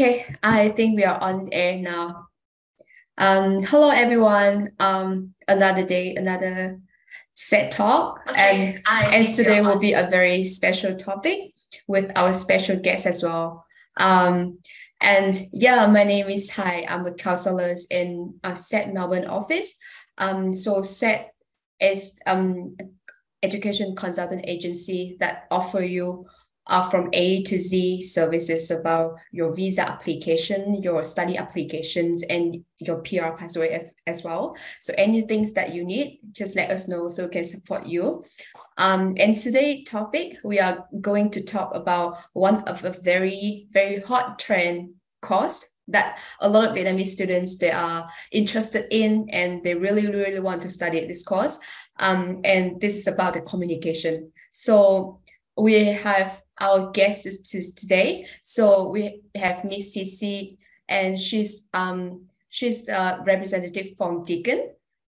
Okay, I think we are on air now. Hello everyone. Another day, another SET talk, and today will be a very special topic with our special guest as well. And yeah, my name is Hai. I'm a counselor in SET Melbourne office. So SET is education consultant agency that offer you from A to Z services about your visa application, your study applications, and your PR pathway as well. So anything that you need, just let us know so we can support you. And today's topic, we are going to talk about one of a very, very hot trend course that a lot of Vietnamese students, they are interested in, and they really, really want to study this course. And this is about the communication. So we have our guest today. So we have Miss Cece, and she's a representative from Deakin.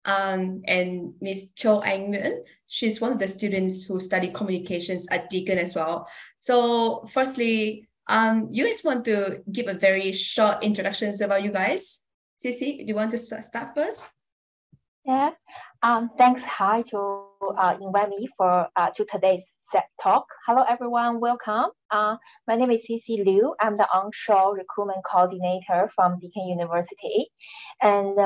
And Miss Châu Anh, she's one of the students who study communications at Deakin as well. So firstly, you guys want to give a very short introductions about you guys? Cece, do you want to start first? Yeah. Thanks, Hai, to invite me for to today's SET talk. Hello, everyone. Welcome. My name is Cece Liu. I'm the onshore recruitment coordinator from Deakin University. And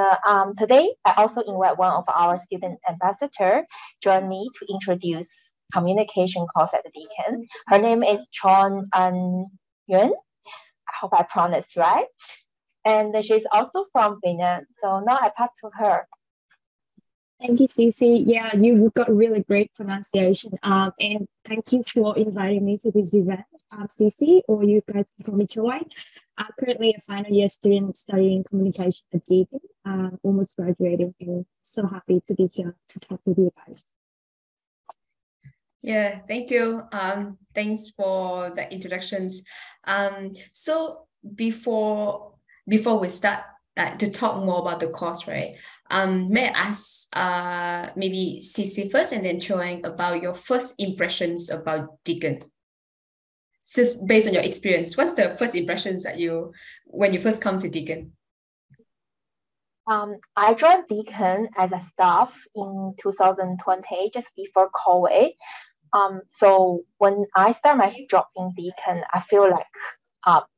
today, I also invite one of our student ambassadors join me to introduce communication course at the Deakin. Her name is Yuan. I hope I pronounced right. And she's also from Vietnam. So now I pass to her. Thank you, Cece. Yeah, you've got really great pronunciation. And thank you for inviting me to this event. I'm Cece, or you guys can call me Châu Anh. I'm currently a final year student studying communication at Deakin. Almost graduating, and so happy to be here to talk with you guys. Yeah, thank you. Thanks for the introductions. So before we start to talk more about the course, right? May I ask maybe Cece first and then Châu Anh about your first impressions about Deakin? Just based on your experience, what's the first impressions that when you first come to Deakin? I joined Deakin as a staff in 2020, just before COVID. So when I start my job in Deakin, I feel like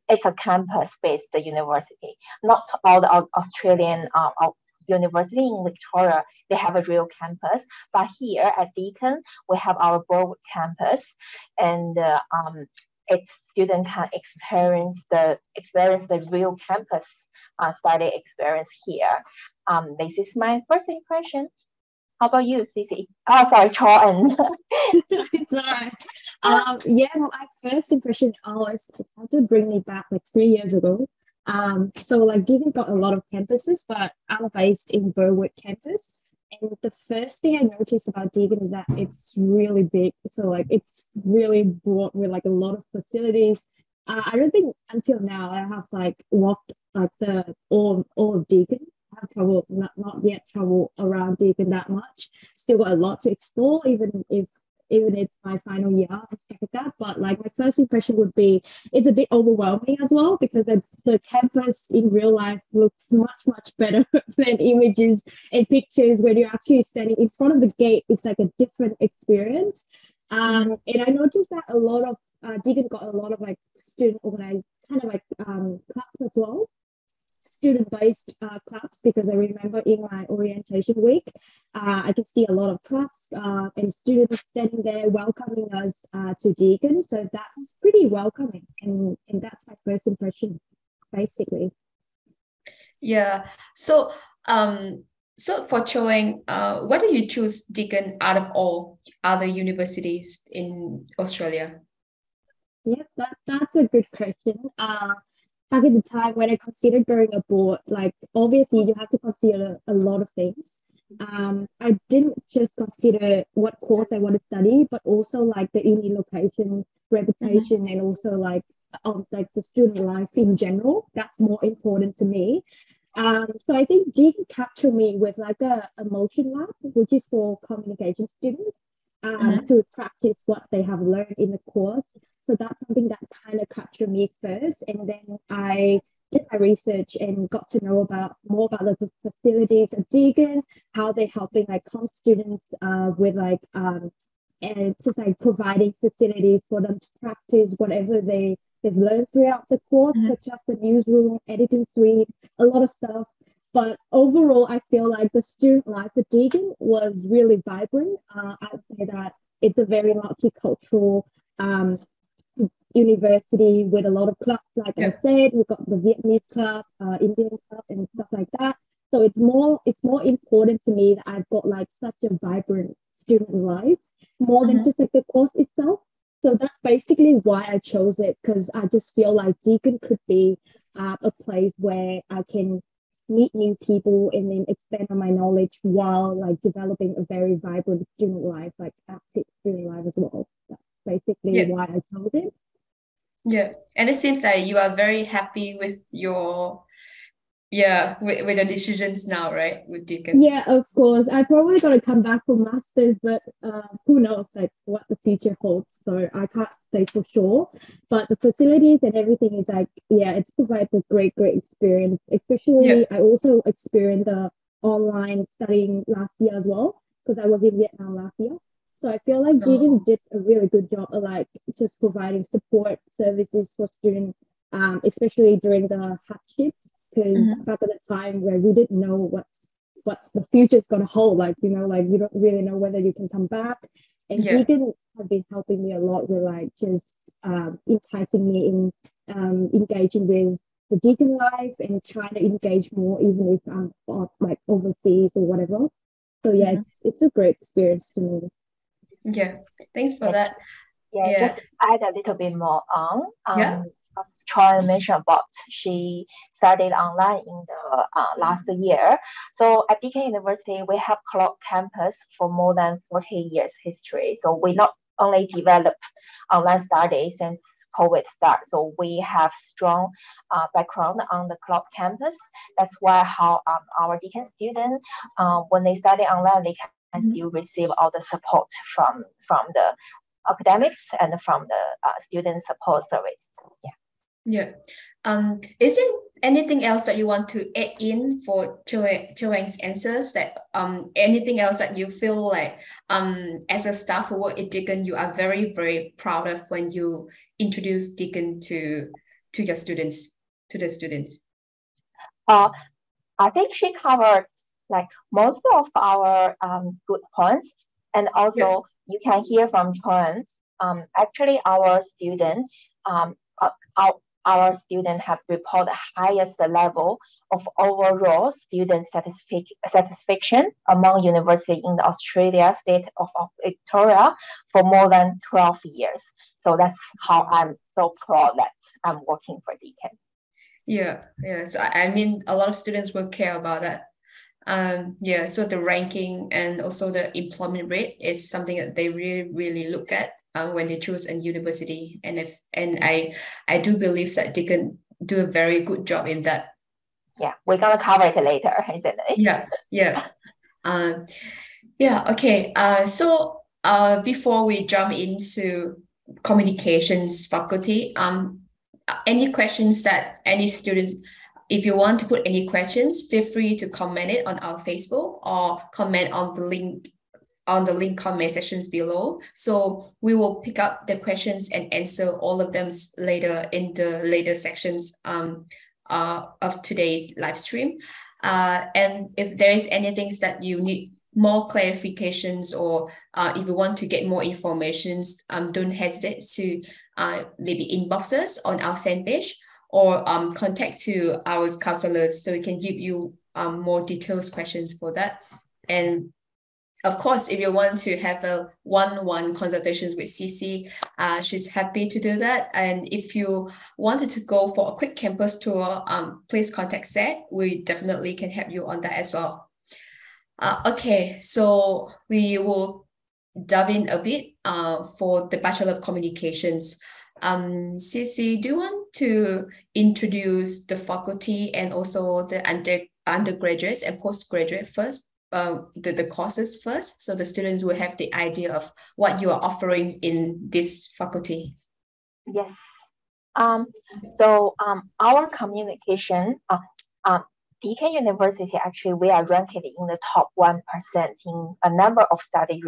it's a campus-based university. Not all the Australian university in Victoria, they have a real campus. But here at Deakin, we have our Burwood campus, and its student can experience the real campus study experience here. This is my first impression. How about you, Cece? Oh, sorry, Châu Anh. It's all right. Yeah, my first impression always had to bring me back like 3 years ago. So like Deakin got a lot of campuses, but I'm based in Burwood campus. And the first thing I noticed about Deakin is that it's really big. So like it's really broad with like a lot of facilities. I don't think until now I have like walked like all of Deakin. I have traveled, not yet traveled around Deakin that much. Still got a lot to explore, even if it's my final year and stuff like that. But like my first impression would be it's a bit overwhelming as well, because the campus in real life looks much better than images and pictures. When you're actually standing in front of the gate, it's like a different experience. And I noticed that a lot of Deakin got a lot of like student organized kind of like clubs as well. Student-based clubs, because I remember in my orientation week, I could see a lot of clubs and students standing there welcoming us to Deakin. So that's pretty welcoming, and that's my first impression, basically. Yeah. So for Châu Anh, why do you choose Deakin out of all other universities in Australia? Yeah, that's a good question. Back at the time when I considered going abroad, like obviously you have to consider a lot of things. I didn't just consider what course I want to study, but also like the uni location, reputation, and also like the student life in general. That's more important to me. So I think Deakin captured me with like a motion lab, which is for communication students. to practice what they have learned in the course. So that's something that kind of captured me first. And then I did my research and got to know more about the facilities of Deakin, how they're helping like comp students with like and just like providing facilities for them to practice whatever they've learned throughout the course, such as the newsroom, editing suite, a lot of stuff. But overall, I feel like the student life at Deakin was really vibrant. I'd say that it's a very multicultural university with a lot of clubs. Like I said, we've got the Vietnamese club, Indian club, and stuff like that. So it's more important to me that I've got like such a vibrant student life, more than just like the course itself. So that's basically why I chose it, because I just feel like Deakin could be a place where I can meet new people and then expand on my knowledge while like developing a very vibrant student life, like active student life as well. That's basically why I chose it. Yeah, and it seems like you are very happy with your with the decisions now, right? With Deakin. Yeah, of course. I probably got to come back for masters, but who knows like what the future holds. So I can't say for sure. But the facilities and everything is like, it's provided a great experience. Especially I also experienced the online studying last year as well, because I was in Vietnam last year. So I feel like Deakin did a really good job of like just providing support services for students, especially during the hardships. Because back at the time where we didn't know what the future is going to hold, like, you know, like you don't really know whether you can come back. And Deakin has been helping me a lot with like just enticing me in engaging with the Deakin life and trying to engage more, even if I'm like overseas or whatever. So it's a great experience to me. Yeah, thanks for that. Just add a little bit more on. Châu mentioned about she studied online in the last year. So at Deakin University, we have cloud campus for more than 40 years history. So we not only develop online studies since COVID started, so we have strong background on the cloud campus. That's why how our Deakin students, when they study online, they can still receive all the support from the academics and from the student support service. Is there anything else that you want to add in for Châu Anh's answers? That anything else that you feel like as a staff who work at Deakin, you are very, very proud of when you introduce Deakin to your students, to the students? I think she covered like most of our good points, and also you can hear from Châu Anh. Actually, our students our students have reported the highest level of overall student satisfaction among universities in the Australia state of Victoria for more than 12 years. So that's how I'm so proud that I'm working for Deakin. So I mean, a lot of students will care about that. So the ranking and also the employment rate is something that they really, really look at when they choose a university, and I do believe that they can do a very good job in that. We're gonna cover it later, isn't it? Okay. So before we jump into communications faculty, any questions that any students, if you want to put any questions, feel free to comment it on our Facebook or comment on the link comment sections below. So we will pick up the questions and answer all of them later in the later sections of today's live stream. And if there is anything that you need more clarifications, or if you want to get more information, don't hesitate to maybe inbox us on our fan page, or contact to our counselors so we can give you more detailed questions for that. And of course, if you want to have a one-on-one consultations with Cece, she's happy to do that. And if you wanted to go for a quick campus tour, please contact SET. We definitely can help you on that as well. Okay, so we will dive in a bit for the Bachelor of Communications. Cece, do you want to introduce the faculty and also the undergraduates and postgraduate first? the courses first, so the students will have the idea of what you are offering in this faculty? Yes. Our communication, Deakin University, actually, we are ranked in the top 1% in a number of study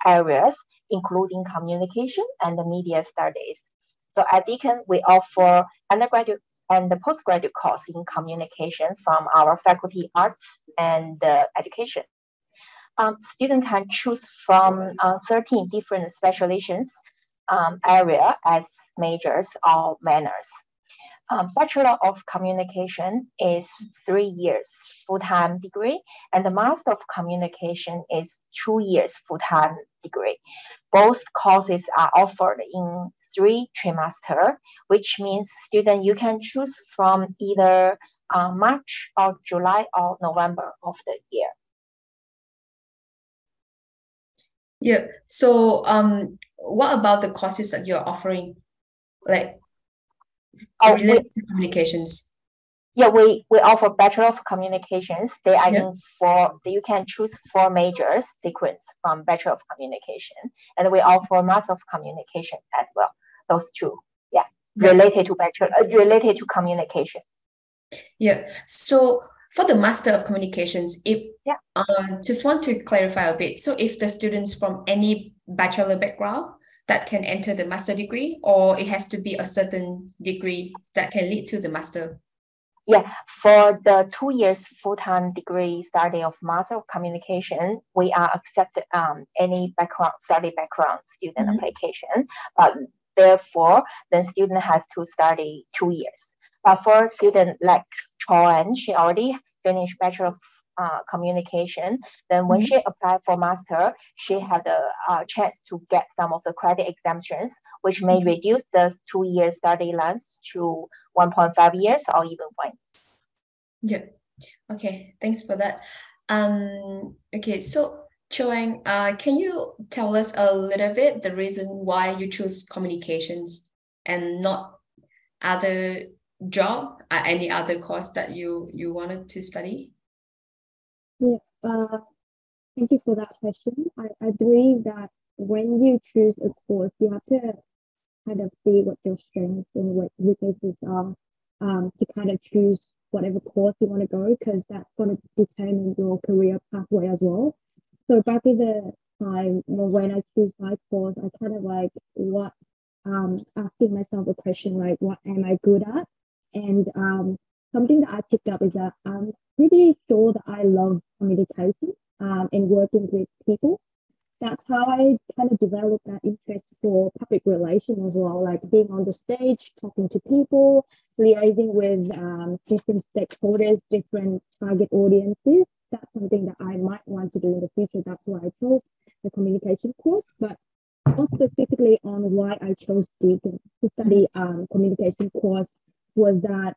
areas, including communication and the media studies. So at Deakin, we offer undergraduate and the postgraduate course in communication from our faculty arts and education. Students can choose from 13 different specializations area as majors or minors. Bachelor of Communication is 3 years full-time degree, and the Master of Communication is 2 years full-time degree. Both courses are offered in 3 trimesters, which means students, you can choose from either March or July or November of the year. Yeah. So what about the courses that you're offering, like related to communications? Yeah, we offer Bachelor of Communications. They are in 4, you can choose 4 majors sequence from Bachelor of Communication. And we offer Master of Communication as well. Those 2, related to Bachelor, related to communication. Yeah. So for the Master of Communications, just want to clarify a bit. So if the students from any bachelor background that can enter the master degree, or it has to be a certain degree that can lead to the master? Yeah, for the 2 years full-time degree study of Master of Communication, we are accepted any study background student application, but therefore the student has to study 2 years. But for a student like Châu Anh, she already finished Bachelor of Communication. Then when she applied for master, she had a chance to get some of the credit exemptions, which may reduce the 2-year study length to 1.5 years or even 1 year. Yeah. Okay. Thanks for that. Okay. So Châu Anh, can you tell us a little bit the reason why you chose communications and not other job, any other course that you wanted to study? Yeah, thank you for that question. I believe that when you choose a course, you have to kind of see what your strengths and what weaknesses are to kind of choose whatever course you want to go, because that's going to determine your career pathway as well. So back in the time when I choose my course, I kind of like asking myself a question like, what am I good at? And something that I picked up is that I'm pretty sure that I love communication and working with people. That's how I kind of developed that interest for public relations as well, like being on the stage, talking to people, liaising with different stakeholders, different target audiences. That's something that I might want to do in the future. That's why I chose the communication course. But more specifically on why I chose Deakin to study communication course was that,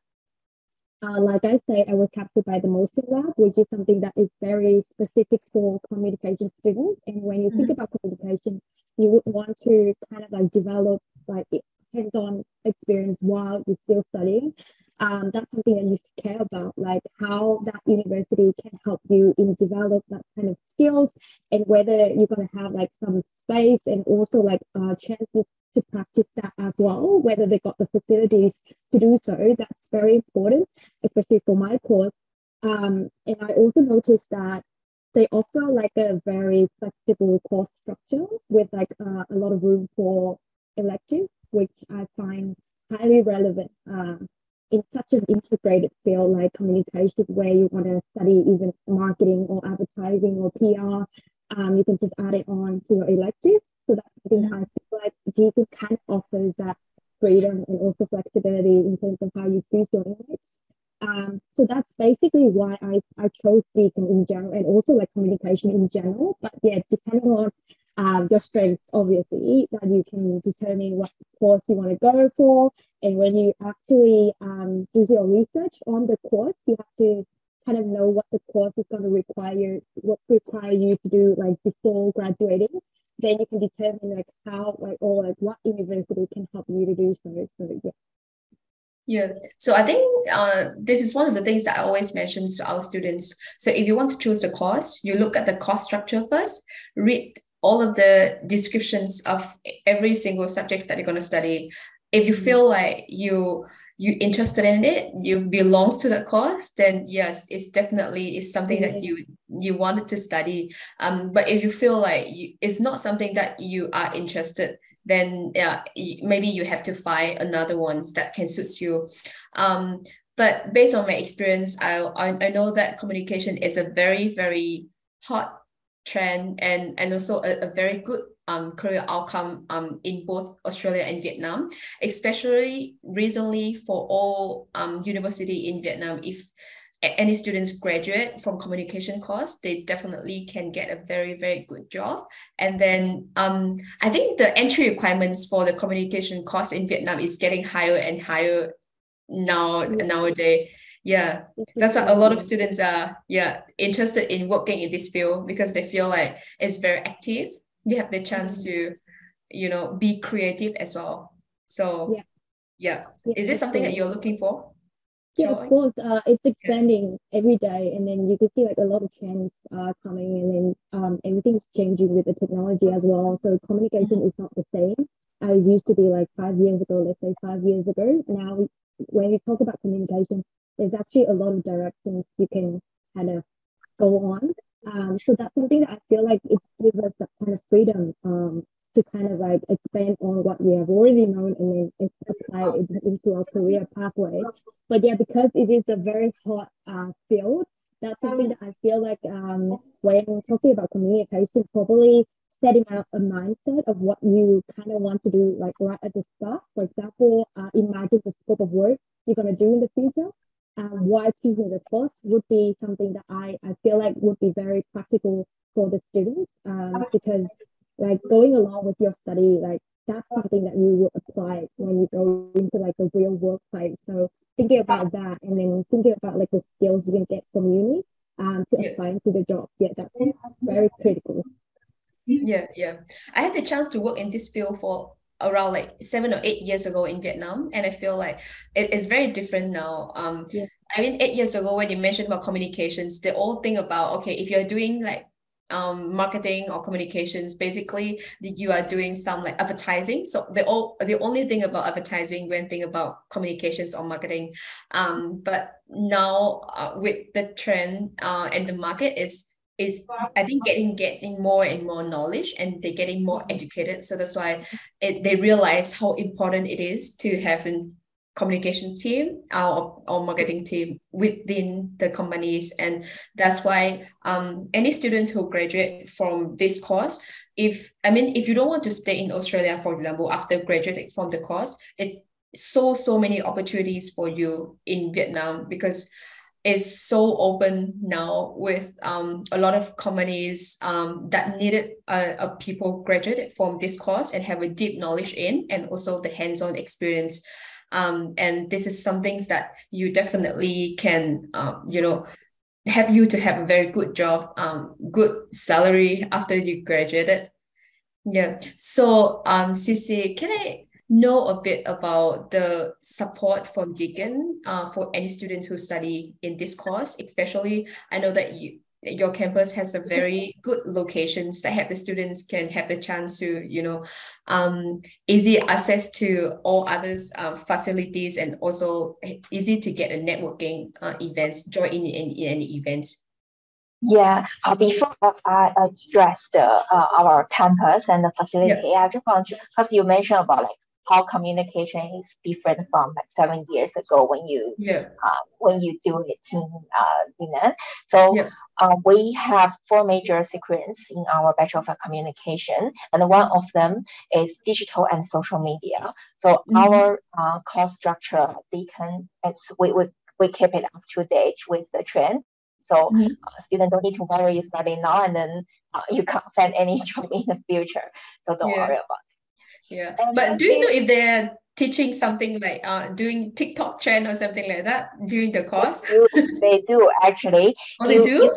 like I say, I was captured by the Motion Lab, which is something that is very specific for communication students. And when you think about communication, you would want to kind of like develop like hands-on experience while you're still studying. That's something that you should care about, like how that university can help you in develop that kind of skills, and whether you're going to have like some space and also like chances to practice that as well, whether they got the facilities to do so. That's very important, especially for my course. And I also noticed that they offer like a very flexible course structure with like a lot of room for electives, which I find highly relevant in such an integrated field like communication, where you want to study even marketing or advertising or PR. You can just add it on to your electives. So that's something that I feel like Deakin kind of offers that freedom and also flexibility in terms of how you choose your units. So that's basically why I chose Deakin in general, and also like communication in general. But yeah, depending on your strengths, obviously, that you can determine what course you want to go for. And when you actually do your research on the course, you have to kind of know what the course is going to require you to do like before graduating. Then you can determine like how like or like what university can help you to do so. So yeah. Yeah, so I think this is one of the things that I always mention to our students. So if you want to choose the course, you look at the course structure first, read all of the descriptions of every single subjects that you're going to study. If you feel like you're interested in it, you belongs to the course, then yes, it's definitely is something that you wanted to study. But if you feel like it's not something that you are interested, then maybe you have to find another one that can suit you. But based on my experience, I know that communication is a very, very hot trend and also a very good career outcome in both Australia and Vietnam, especially recently for all university in Vietnam. If any students graduate from communication course, they definitely can get a very, very good job. And then I think the entry requirements for the communication course in Vietnam is getting higher and higher nowadays. Yeah, that's why a lot of students are interested in working in this field, because they feel like it's very active. You have the chance to, be creative as well. So is this something that you're looking for? Yeah, of course. It's expanding every day, and then you can see like a lot of trends are coming, and then everything's changing with the technology as well. So communication is not the same as it used to be like 5 years ago. Let's say 5 years ago. Now, when we talk about communication, there's actually a lot of directions you can kind of go on. So that's something that I feel like it gives us that kind of freedom to kind of like expand on what we have already known and then apply it into our career pathway. But yeah, because it is a very hot field, that's something that I feel like when talking about communication, probably setting out a mindset of what you kind of want to do, like right at the start. For example, imagine the scope of work you're going to do in the future. Why choosing the course would be something that I feel like would be very practical for the students, because like going along with your study, like that's something that you will apply when you go into like a real workplace. So thinking about that, and then thinking about like the skills you can get from uni to apply into the job. Yeah, that's very critical. Yeah. I had the chance to work in this field for around like 7 or 8 years ago in Vietnam, and I feel like it's very different now. I mean, 8 years ago when you mentioned about communications, they all think about, okay, if you're doing like marketing or communications, basically you are doing some like advertising. So the only thing about advertising when think about communications or marketing. But now with the trend and the market is I think getting more and more knowledge, and they're getting more educated. So that's why they realize how important it is to have a communication team or marketing team within the companies. And that's why any students who graduate from this course, if you don't want to stay in Australia, for example, after graduating from the course, it's so many opportunities for you in Vietnam, because is so open now with a lot of companies that needed people graduated from this course and have a deep knowledge in, and also the hands-on experience. And this is some things that you definitely can, have you to have a very good job, good salary after you graduated. Yeah. So, Cece, can I know a bit about the support from Deakin for any students who study in this course? Especially, I know that your campus has a very good locations that have the students can have the chance to, easy access to all others facilities, and also easy to get a networking events, join in any events. Yeah, before I address our campus and the facility, I just want to, because you mentioned about like how communication is different from like 7 years ago when you do it in So we have 4 major sequences in our Bachelor of Communication, and one of them is digital and social media. So our course structure, we keep it up to date with the trend. So students don't need to worry you study now and then you can't find any job in the future. So don't worry about it. Yeah. But do you know if they're teaching something like doing TikTok trend or something like that during the course? They do actually. Oh, they do?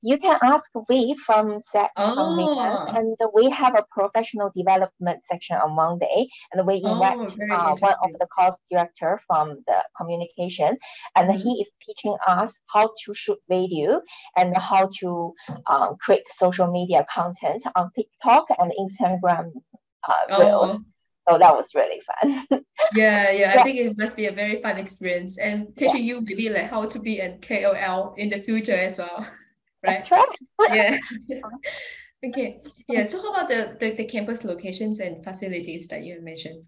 You can ask we from SET from Deakin, and we have a professional development section on Monday, and we invite one of the course director from the communication, and he is teaching us how to shoot video and how to create social media content on TikTok and Instagram reels. So that was really fun. Yeah. I think it must be a very fun experience, and teaching you maybe like how to be a KOL in the future as well. Right? That's right. Yeah. Okay. Yeah. So how about the campus locations and facilities that you mentioned?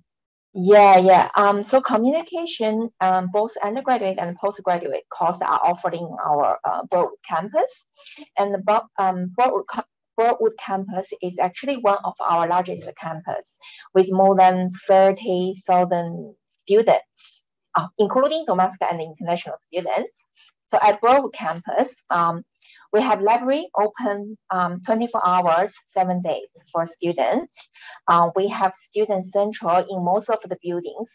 Yeah. So communication, both undergraduate and postgraduate courses are offered in our Broadwood campus, and the Broadwood campus is actually one of our largest campus with more than 30,000 students, including domestic and international students. So at Broadwood campus, we have library open 24 hours, 7 days for students. We have student central in most of the buildings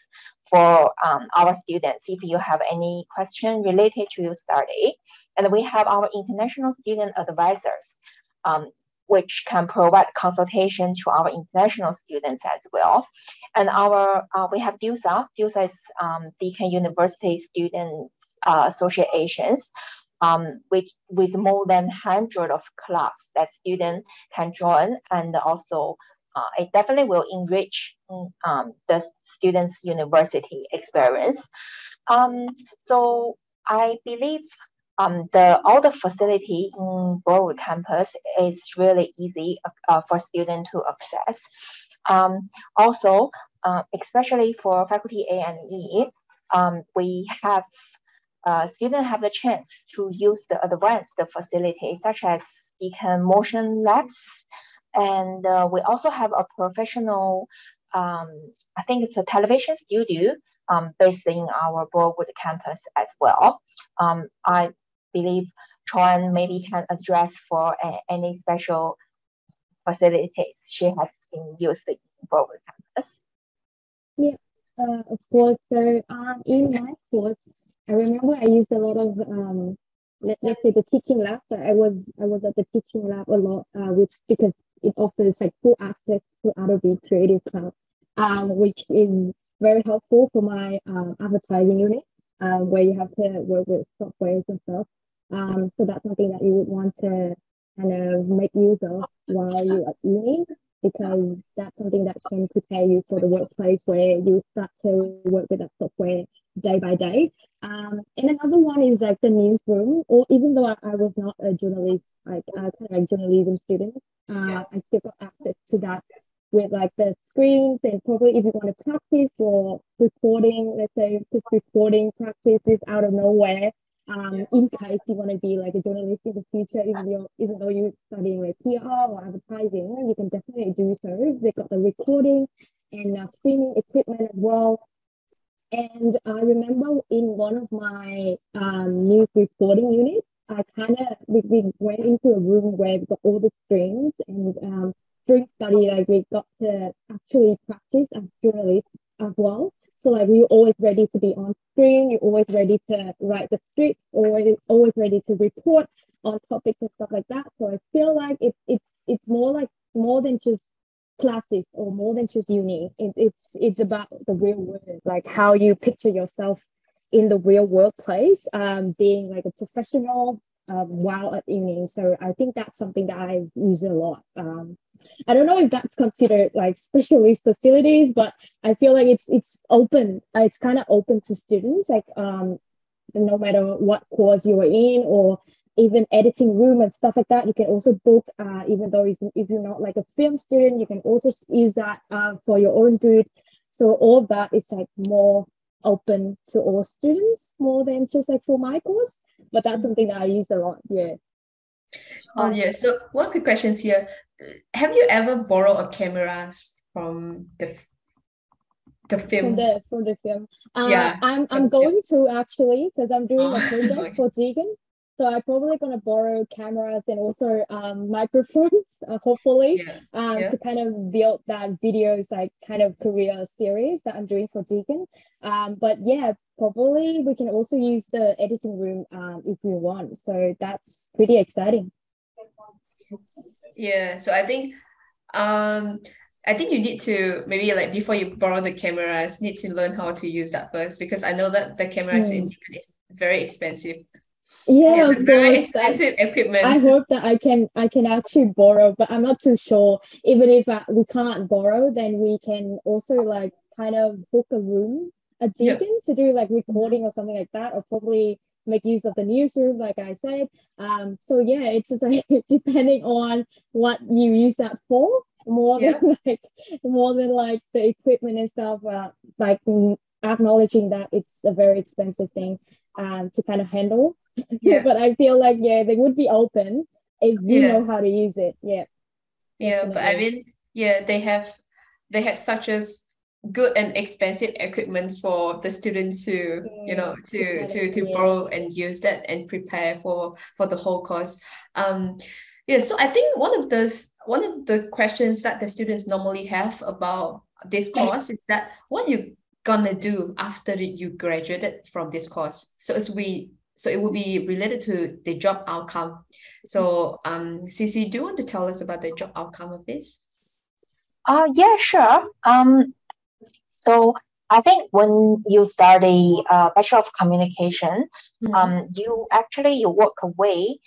for our students if you have any question related to your study. And we have our international student advisors, which can provide consultation to our international students as well. And we have DUSA. DUSA is Deakin University Student Associations, with more than 100 of clubs that students can join, and also it definitely will enrich the students' university experience. So I believe all the facility in Broadwood campus is really easy for students to access. Also, especially for faculty A and E, we have students have the chance to use the advanced facilities such as Deakin motion labs, and we also have a professional, I think it's a television studio based in our Broadwood campus as well. I believe Chuan maybe can address for any special facilities she has been used in Broadwood campus. Yeah, of course. So in my course, I remember I used a lot of let's say the teaching lab. So I was at the teaching lab a lot, because it offers like full access to Adobe Creative Cloud, which is very helpful for my advertising unit, where you have to work with softwares and stuff. So that's something that you would want to kind of make use of while you're at uni, because that's something that can prepare you for the workplace where you start to work with that software day by day. And another one is like the newsroom, or even though I was not a journalist, kind of like journalism student, I still got access to that with like the screens, and probably if you want to practice or recording, let's say just recording practices out of nowhere, in case you want to be like a journalist in the future, even though you're studying like PR or advertising, you can definitely do so. They've got the recording and streaming equipment as well. And I remember in one of my news reporting units, we went into a room where we got all the screens, and during study, like we got to actually practice as journalists as well. So like we were always ready to be on screen, you're always ready to write the script, always ready to report on topics and stuff like that. So I feel like it's more than just classes or more than just uni. It's about the real world, like how you picture yourself in the real workplace, being like a professional while at uni. So I think that's something that I use a lot. I don't know if that's considered like specialist facilities, but I feel like it's open. It's kind of open to students, like no matter what course you are in, or even editing room and stuff like that. You can also book, even though if you're not like a film student, you can also use that for your own good. So all of that is like more open to all students, more than just like for my course. But that's something that I use a lot. Yeah. Oh yeah. So one quick question here: have you ever borrowed a cameras from the film? From the film. Yeah. I'm going to actually, because I'm doing a project for Deakin. So I'm probably gonna borrow cameras and also microphones, hopefully, to kind of build that videos like kind of career series that I'm doing for Deakin. But yeah, probably we can also use the editing room if we want. So that's pretty exciting. Yeah, so I think you need to maybe like before you borrow the cameras, need to learn how to use that first, because I know that the cameras in Deakin is very expensive. Yeah, of very course. expensive equipment. I hope that I can actually borrow, but I'm not too sure. Even if we can't borrow, then we can also like kind of book a room at Deakin to do like recording or something like that, or probably make use of the newsroom, like I said. So yeah, it's just like depending on what you use that for, more than like the equipment and stuff. Like acknowledging that it's a very expensive thing to kind of handle. But I feel like they would be open if we know how to use it. But I mean, they have such as good and expensive equipments for the students to to borrow and use that and prepare for the whole course. So I think one of the questions that the students normally have about this course is that what you gonna do after you graduated from this course. So it will be related to the job outcome. So Cece, do you want to tell us about the job outcome of this? Yeah, sure. So I think when you study Bachelor of Communication, you work away.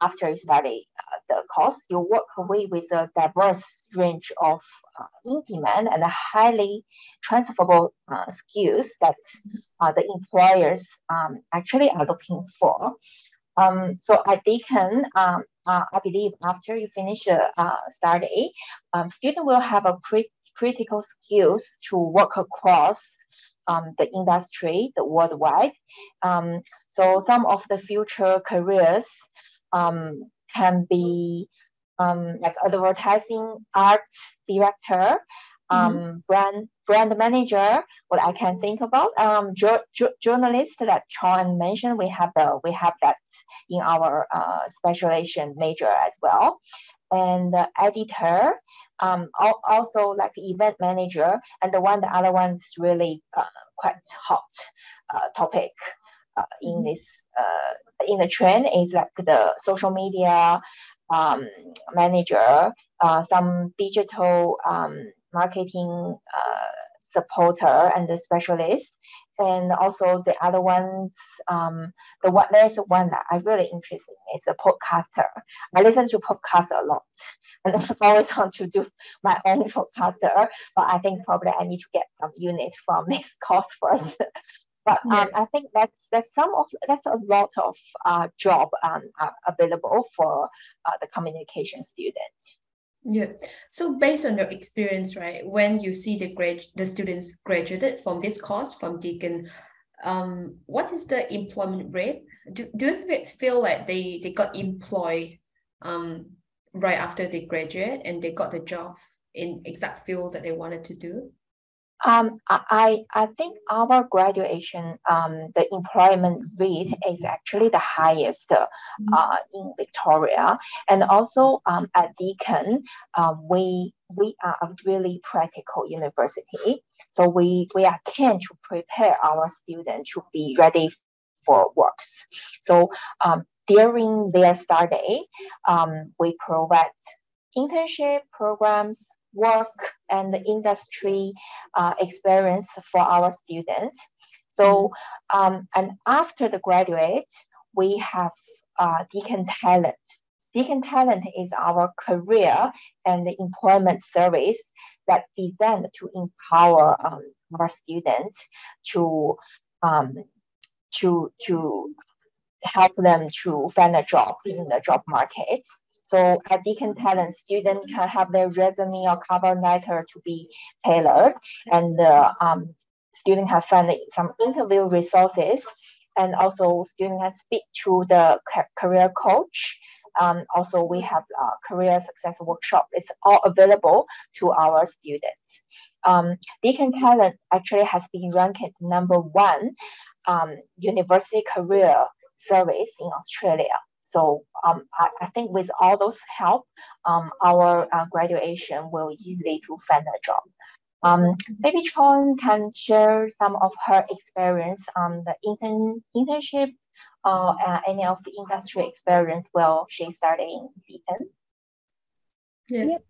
After you study the course, you work away with a diverse range of in-demand and highly transferable skills that the employers actually are looking for. So at Deakin, I believe after you finish study, student will have a critical skills to work across the industry, the worldwide. So some of the future careers can be like advertising art director, brand manager. What I can think about, journalist that Châu Anh mentioned. We have that in our specialization major as well, and editor. Also like event manager, and the other one's really quite hot topic in this in the trend is like the social media manager, some digital marketing supporter and the specialist, and also the other ones. There's one that I really interested in. It's a podcaster. I listen to podcasts a lot, and I always want to do my own podcaster. But I think probably I need to get some unit from this course first. But I think that's a lot of job available for the communication students. Yeah. So based on your experience, right, when you see the students graduated from this course from Deakin, what is the employment rate? Do you feel like they got employed right after they graduate and they got the job in exact field that they wanted to do? I think our graduation, the employment rate is actually the highest in Victoria, and also at Deakin, we are a really practical university, so we are keen to prepare our students to be ready for works. So during their study, we provide internship programs, work and industry experience for our students. So and after the graduate, we have Deakin Talent. Deakin Talent is our career and employment service that designed to empower our students to help them to find a job in the job market. So at Deakin Talent, students can have their resume or cover letter to be tailored, and students have found some interview resources, and also students can speak to the career coach. Also, we have a career success workshop. It's all available to our students. Deakin Talent actually has been ranked #1 university career service in Australia. So I think with all those help, our graduation will easily to find a job. Maybe Châu Anh can share some of her experience on the internship or any of the industry experience while she started in Deakin? Yeah. Yep.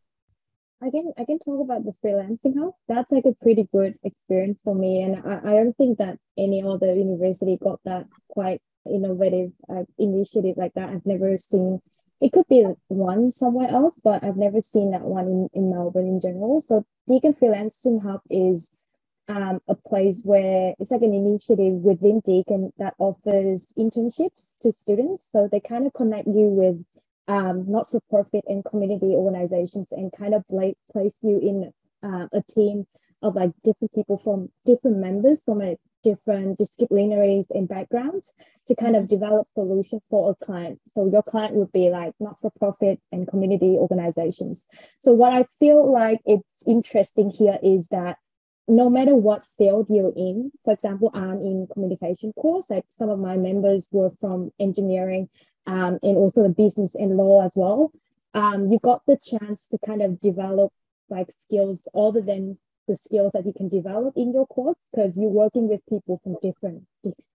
I can talk about the freelancing hub. That's like a pretty good experience for me, and I don't think that any other university got that quite innovative initiative like that. I've never seen. It could be one somewhere else, but I've never seen that one in Melbourne in general. So Deakin Freelancing Hub is a place where it's like an initiative within Deakin that offers internships to students. So they kind of connect you with not-for-profit and community organizations and kind of place you in a team of like different people from different members from different disciplinaries and backgrounds to kind of develop solutions for a client. So your client would be like not-for-profit and community organizations. So what I feel like it's interesting here is that no matter what field you're in, for example, I'm in communication course, like some of my members were from engineering and also the business and law as well. You got the chance to kind of develop like skills other than the skills that you can develop in your course, because you're working with people from different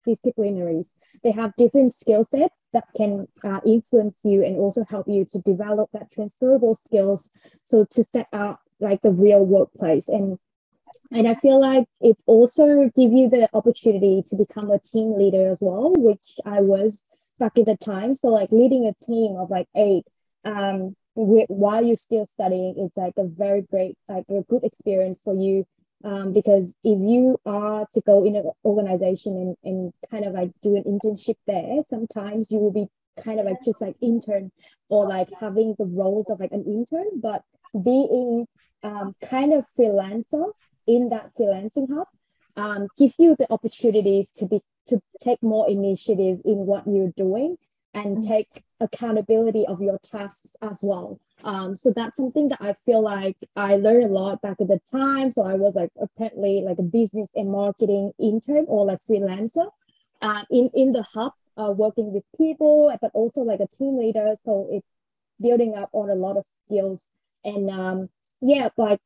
disciplinaries. They have different skill sets that can influence you and also help you to develop that transferable skills. So to step out like the real workplace. And I feel like it also give you the opportunity to become a team leader as well, which I was back at the time. So like leading a team of like 8 while you're still studying, it's like a very great, like a good experience for you. Because if you are to go in an organization and kind of like do an internship there, sometimes you will be kind of like just like intern or like having the roles of like an intern, but being kind of freelancer in that freelancing hub gives you the opportunities to take more initiative in what you're doing and take accountability of your tasks as well. So that's something that I feel like I learned a lot back at the time. So I was like apparently like a business and marketing intern or like freelancer in the hub, working with people, but also like a team leader. So it's building up on a lot of skills. And yeah, like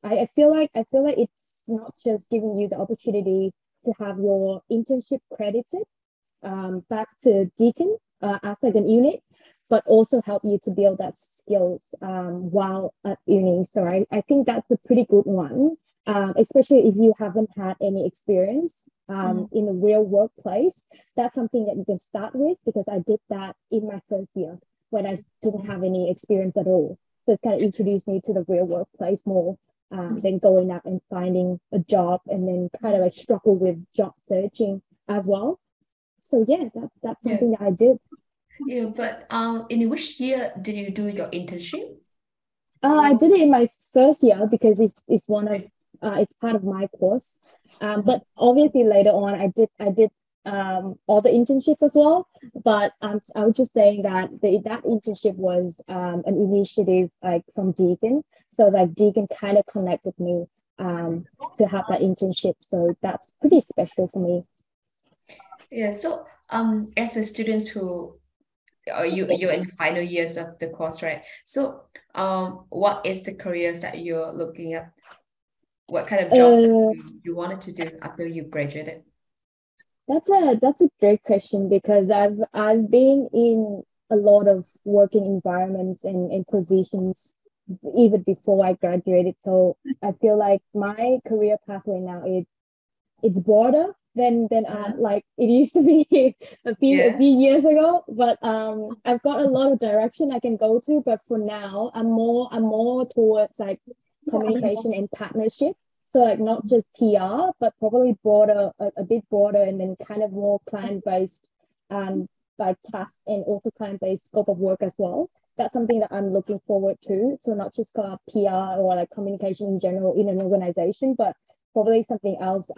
I feel like it's not just giving you the opportunity to have your internship credited back to Deakin as like an unit, but also help you to build that skills while at uni. So I think that's a pretty good one, especially if you haven't had any experience in the real workplace. That's something that you can start with, because I did that in my first year when I didn't have any experience at all. So it's kind of introduced me to the real workplace more than going out and finding a job and then kind of like struggle with job searching as well. So yeah, that's something that I did. Yeah, but in which year did you do your internship? I did it in my first year because it's one of it's part of my course. But obviously later on I did all the internships as well. But I was just saying that that internship was an initiative like from Deakin. So like Deakin kind of connected me to have that internship. So that's pretty special for me. Yeah, so as a student who you're in the final years of the course, right? So what is the careers that you're looking at? What kind of jobs that you wanted to do after you graduated? That's a great question, because I've been in a lot of working environments and positions even before I graduated. So I feel like my career pathway now it's broader than like it used to be a few years ago. But I've got a lot of direction I can go to. But for now, I'm more towards like communication and partnership. So like not just PR, but probably broader, a bit broader, and then kind of more client-based like tasks and also client-based scope of work as well. That's something that I'm looking forward to. So not just PR or like communication in general in an organization, but probably something else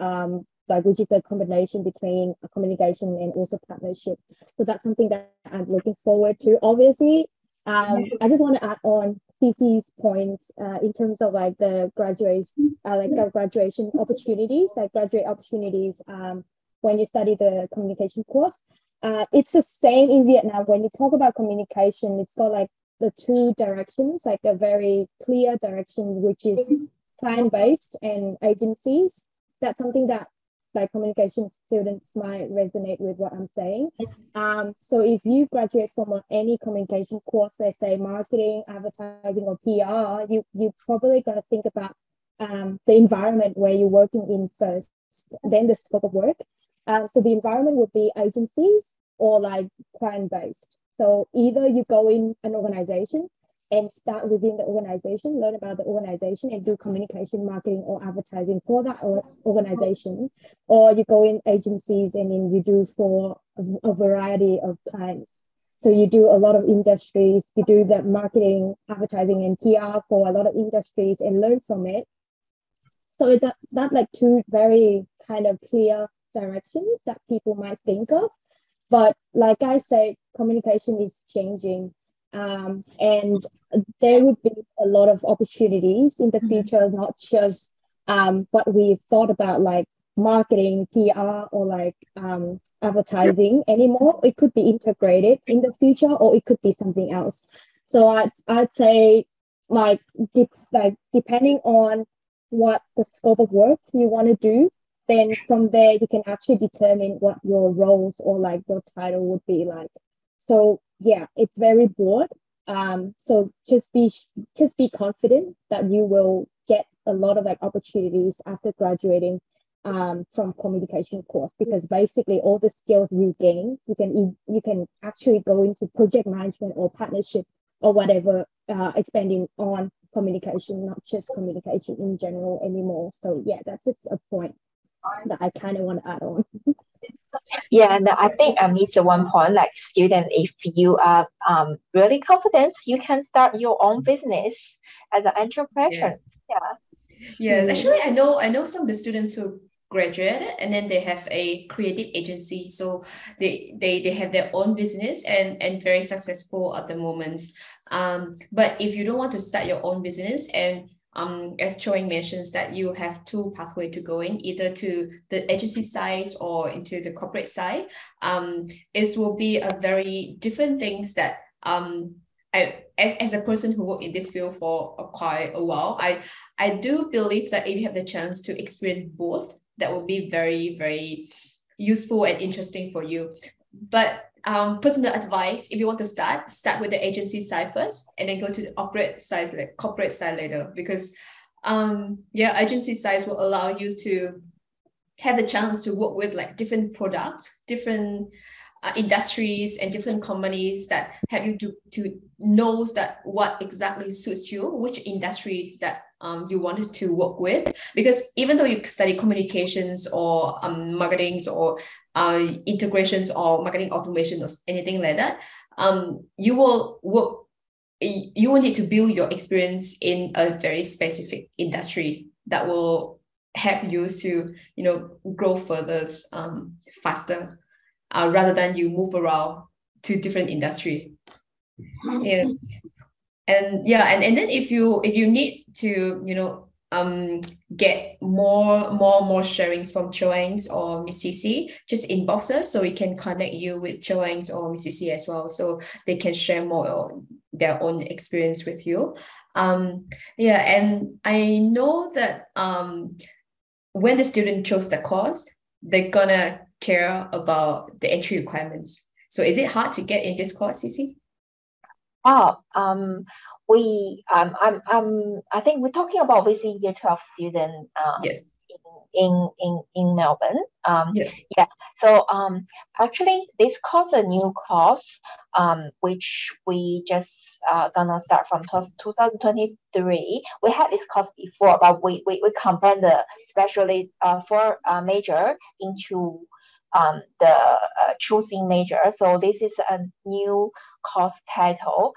like which is a combination between a communication and also partnership. So that's something that I'm looking forward to. Obviously, I just want to add on Cece's points in terms of like the graduation, graduation opportunities, like graduate opportunities when you study the communication course. It's the same in Vietnam. When you talk about communication, it's got like the two directions, like a very clear direction, which is client-based and agencies. That's something that like communication students might resonate with what I'm saying. So if you graduate from any communication course, let's say marketing, advertising, or PR, you probably got to think about the environment where you're working in first, then the scope of work. So the environment would be agencies or like client-based. So either you go in an organization and start within the organization, learn about the organization and do communication, marketing, or advertising for that organization, or you go in agencies and then you do for a variety of clients. So you do a lot of industries, you do the marketing, advertising, and PR for a lot of industries and learn from it. So it's that like two very kind of clear directions that people might think of. But like I said, communication is changing. And there would be a lot of opportunities in the future, not just what we've thought about like marketing, PR, or like advertising anymore. It could be integrated in the future, or it could be something else. So I'd say like depending on what the scope of work you want to do, then from there you can actually determine what your roles or like your title would be like. So yeah, it's very broad. So just be confident that you will get a lot of like opportunities after graduating from communication course, because basically all the skills you gain, you can actually go into project management or partnership or whatever, expanding on communication, not just communication in general anymore. So yeah, that's just a point that I kind of want to add on. Yeah, and I think I missed one point, like student, if you are really confident, you can start your own business as an entrepreneur. Yes, actually I know some of the students who graduated and then they have a creative agency, so they have their own business and very successful at the moment. But if you don't want to start your own business, and as Châu Anh mentions, that you have two pathways to go in, either to the agency side or into the corporate side. It will be a very different things that as a person who worked in this field for quite a while, I do believe that if you have the chance to experience both, that will be very, very useful and interesting for you. But personal advice, if you want to start with the agency side first and then go to the corporate side later, because agency sides will allow you to have the chance to work with like different products, different industries and different companies that help you to know that what exactly suits you, which industries that you wanted to work with. Because even though you study communications or marketings or integrations or marketing automation or anything like that, you will need to build your experience in a very specific industry that will help you to grow further faster, rather than you move around to different industry. And then if you need to get more sharings from Châu Anh or Miss Cece, just inbox us so we can connect you with Châu Anh or Miss Cece as well, so they can share more their own experience with you. And I know that when the student chose the course, they're gonna care about the entry requirements. So is it hard to get in this course, Cece? I think we're talking about basically year 12 student yes. in Melbourne. So actually this course a new course which we just gonna start from 2023. We had this course before, but we combined the specialist for major into the choosing major. So this is a new course title.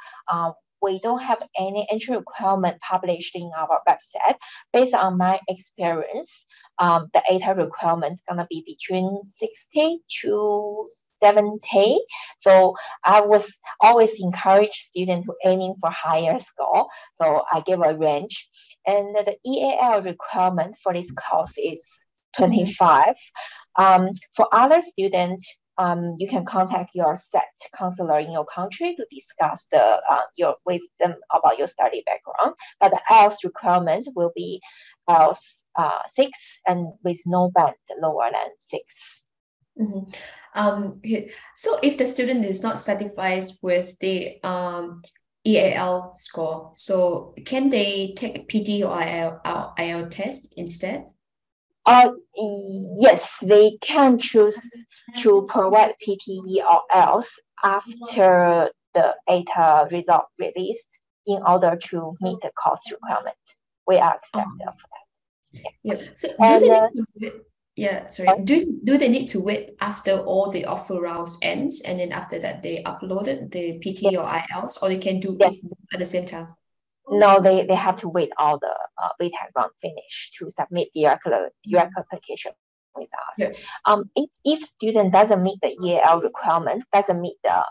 We don't have any entry requirement published in our website. Based on my experience, the entry requirement is gonna be between 60 to 70. So I was always encourage students to aiming for higher score. So I give a range. And the EAL requirement for this course is 25. For other students, you can contact your SET counselor in your country to discuss your wisdom about your study background. But the IELTS requirement will be else 6 and with no band lower than 6. Okay. So if the student is not satisfied with the EAL score, so can they take PT or IELTS test instead? Yes, they can choose to provide PTE or else after the ATA result released in order to meet the course requirement. We are accepted for that. Yeah. So do they need to wait? Yeah, sorry. Do they need to wait after all the offer rounds ends, and then after that they uploaded the PT or IELTS, or they can do it at the same time? No, they have to wait all the beta round finish to submit direct application with us. Yeah. If student doesn't meet the EAL requirement, doesn't meet the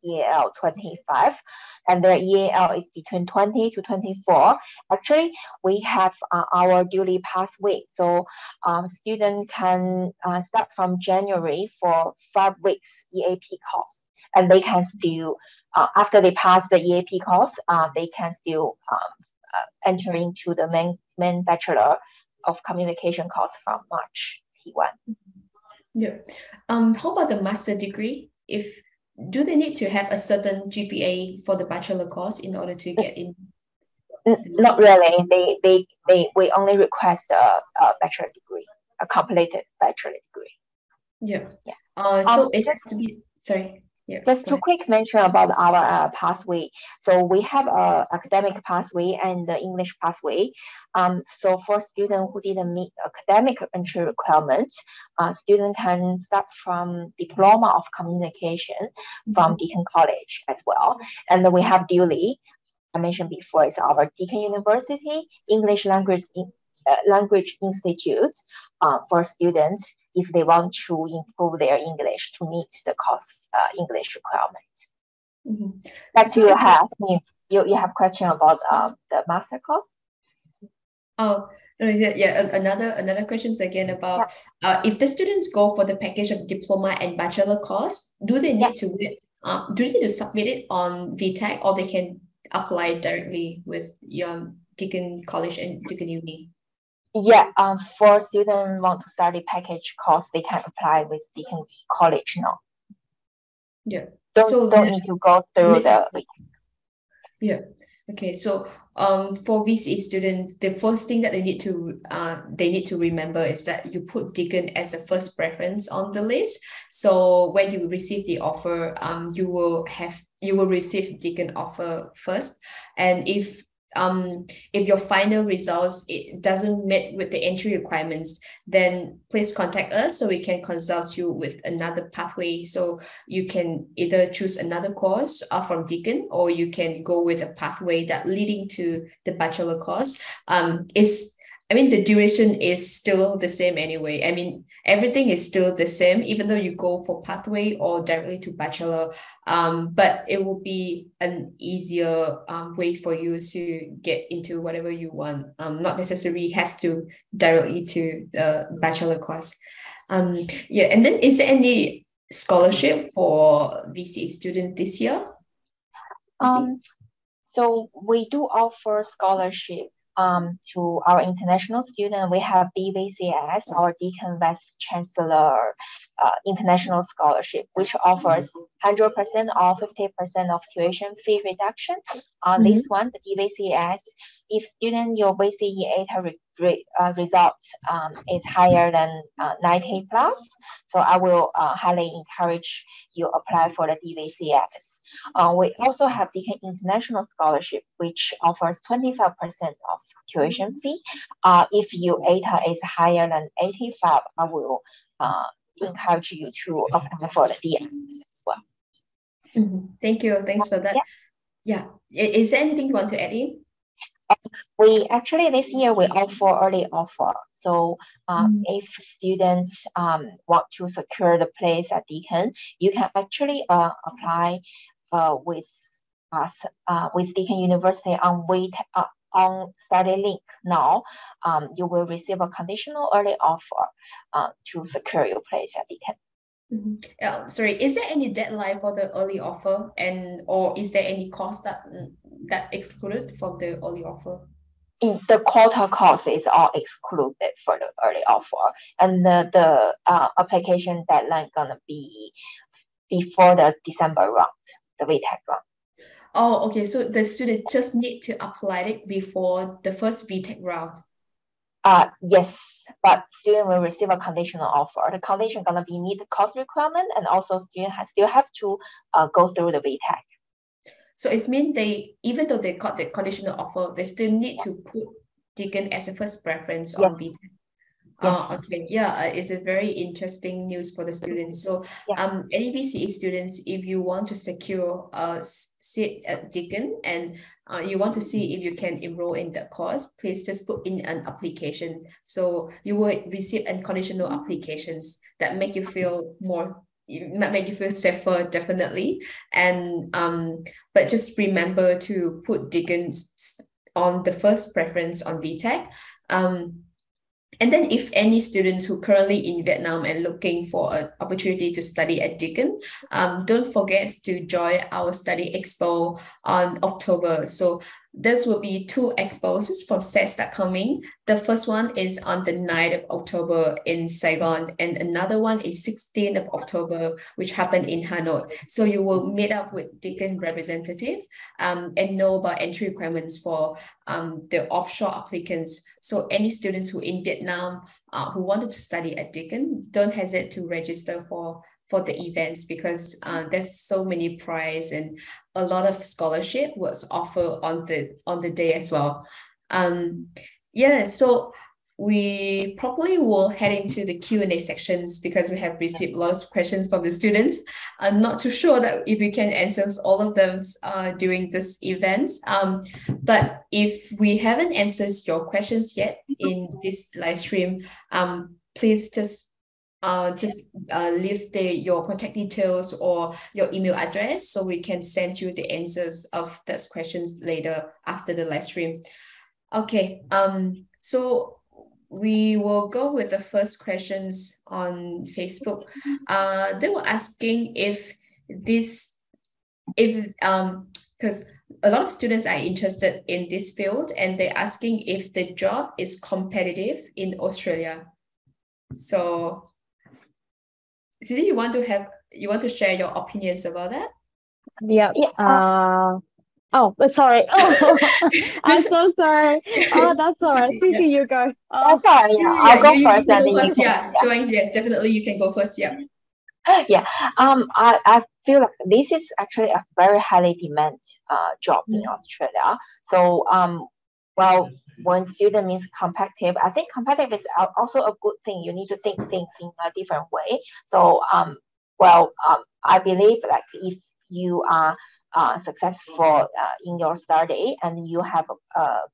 EAL 25, and their EAL is between 20 to 24, actually we have our duly pass week. So student can start from January for 5 weeks EAP course, and they can still after they pass the EAP course, they can still enter into the main Bachelor of Communication course from March T1. Yeah. How about the master degree? Do they need to have a certain GPA for the bachelor course in order to get in? Not really. We only request a bachelor degree, a completed bachelor degree. Yeah. So it has to be. Sorry. Yeah, just to quick mention about our pathway. So we have a academic pathway and the English pathway. So for students who didn't meet academic entry requirements, student can start from Diploma of Communication from Deakin College as well. And then we have duly, I mentioned before, it's our Deakin University English Language Institute for students if they want to improve their English to meet the course English requirements. But so you have question about the master course? Oh, yeah. Another questions again about if the students go for the package of diploma and bachelor course, do they need to do they need to submit it on VTech, or they can apply directly with Deakin College and Deakin Uni? Yeah, for students want to study package course, they can apply with Deakin College now. Yeah. Don't need to go through the. Yeah. Okay. So for VCE students, the first thing that they need to remember is that you put Deakin as a first preference on the list. So when you receive the offer, you will receive Deakin offer first, and if your final results it doesn't meet with the entry requirements, then please contact us so we can consult you with another pathway. So you can either choose another course from Deakin, or you can go with a pathway that leading to the bachelor course. The duration is still the same anyway. Everything is still the same, even though you go for pathway or directly to bachelor. But it will be an easier way for you to get into whatever you want. Not necessarily has to directly to the bachelor course. And then is there any scholarship for VCE student this year? So we do offer scholarship to our international student. We have DVCS, our Deakin Vice Chancellor International Scholarship, which offers 100% or 50% of tuition fee reduction. This one, the DVCS, if student your VCE results is higher than 90 plus, so I will highly encourage you apply for the DVCS. We also have Deakin International Scholarship, which offers 25% of tuition fee. If your ATA is higher than 85, I will encourage you to apply for the DMS as well. Thank you. Thanks for that. Yeah. Is there anything you want to add in? We actually this year we offer early offer. So if students want to secure the place at Deakin, you can actually apply with us with Deakin University on study link now. You will receive a conditional early offer to secure your place at Deakin. Sorry, is there any deadline for the early offer, or is there any cost that excluded from the early offer? in the quota courses are excluded for the early offer, and the application deadline gonna be before the December round, the VTech round. Oh, okay. So the student just need to apply it before the first VTech round. Yes, but student will receive a conditional offer. The condition gonna be meet the course requirement, and also student still have to go through the VTech. So it means even though they got the conditional offer, they still need to put Deakin as a first preference on VTech. Yes. Okay. Yeah, it's a very interesting news for the students. So, NEBCE students, if you want to secure a seat at Deakin and you want to see if you can enroll in the course, please just put in an application. So you will receive unconditional applications that make you feel safer, definitely. And but just remember to put Deakin on the first preference on VTech. And then if any students who currently in Vietnam and looking for an opportunity to study at Deakin, don't forget to join our study expo on October. So there will be 2 expos from SET that coming. The first one is on the 9th of October in Saigon, and another one is 16th of October, which happened in Hanoi. So you will meet up with Deakin representative and know about entry requirements for the offshore applicants. So any students who in Vietnam who wanted to study at Deakin, don't hesitate to register for the events, because there's so many prize and a lot of scholarship was offered on the day as well. So we probably will head into the Q&A sections, because we have received a lot of questions from the students. I'm not too sure that if we can answer all of them during this event. But if we haven't answered your questions yet in this live stream, please just leave your contact details or your email address, so we can send you the answers of those questions later after the live stream. Okay, so we will go with the first questions on Facebook. They were asking because a lot of students are interested in this field, and they're asking if the job is competitive in Australia. So Cece, you want to share your opinions about that? Yeah. Oh, sorry. Oh, I'm so sorry. Oh, that's all right. Cece, you go. Oh, sorry. I'll go first. Go first. Châu Anh, definitely you can go first. Yeah. Yeah. I feel like this is actually a very highly demanded job in Australia. So well, when student means competitive, I think competitive is also a good thing. You need to think things in a different way. So I believe like if you are successful in your study and you have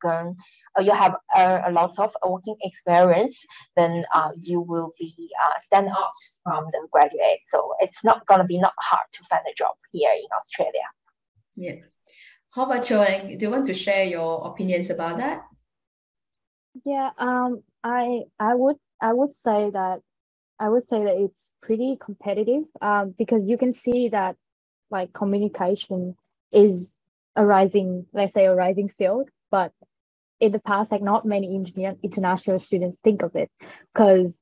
earned a lot of working experience, then you will be stand out from the graduate. So it's not gonna be not hard to find a job here in Australia. Yeah. How about Châu Anh? Do you want to share your opinions about that? Yeah. I would say that it's pretty competitive. Because you can see that like communication is a rising field, but in the past, like not many international students think of it, because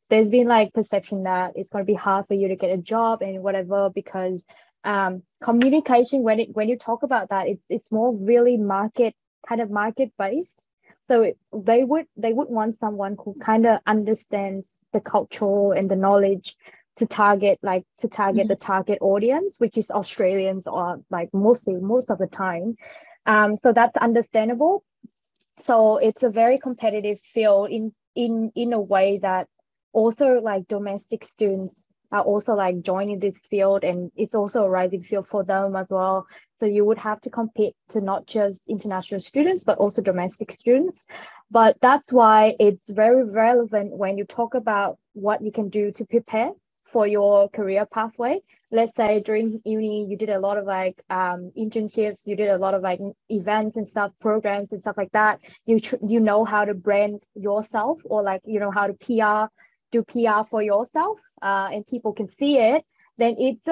there's been like perception that it's going to be hard for you to get a job and whatever, because communication, when you talk about that, it's more really market based. So they would want someone who kind of understands the culture and the knowledge to target the target audience, which is Australians, or like most of the time. So that's understandable. So it's a very competitive field in a way that also like domestic students are also like joining this field, and it's also a rising field for them as well. So you would have to compete to not just international students, but also domestic students. But that's why it's very relevant when you talk about what you can do to prepare for your career pathway. Let's say during uni, you did a lot of like internships, you did a lot of like events and stuff, programs and stuff like that. You know how to brand yourself, or like, you know how to do PR for yourself, and people can see it. then it's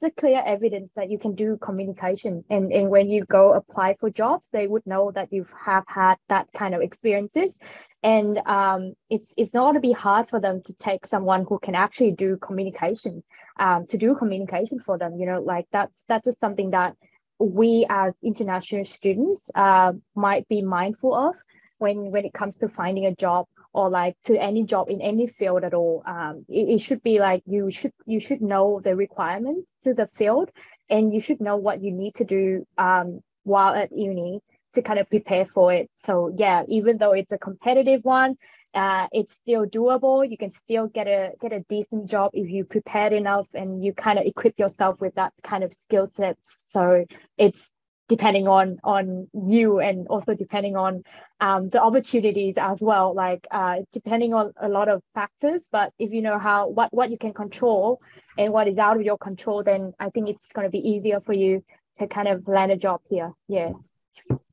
a clear evidence that you can do communication. And when you go apply for jobs, they would know that you have had that kind of experiences. And it's not going to be hard for them to take someone who can actually do communication, to do communication for them. You know, like that's just something that we as international students might be mindful of when it comes to finding a job, or like to any job in any field at all. It should be like you should know the requirements to the field, and you should know what you need to do while at uni to kind of prepare for it. So yeah, even though it's a competitive one, it's still doable. You can still get a decent job if you prepared enough and you kind of equip yourself with that kind of skill set. So it's depending on you, and also depending on the opportunities as well, like depending on a lot of factors. But if you know what you can control and what is out of your control, then I think it's going to be easier for you to kind of land a job here.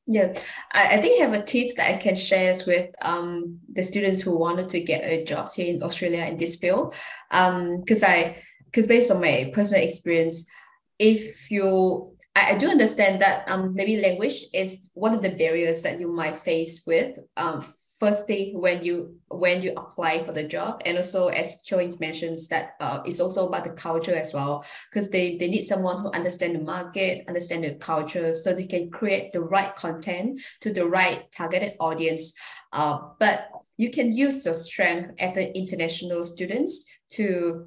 Yeah, I think I have a tips that I can share with the students who wanted to get a job here in Australia in this field. Because based on my personal experience, I do understand that maybe language is one of the barriers that you might face with firstly when you apply for the job, and also as Châu Anh mentions that it's also about the culture as well, because they need someone who understand the market, understand the culture, so they can create the right content to the right targeted audience. But you can use your strength as an international students to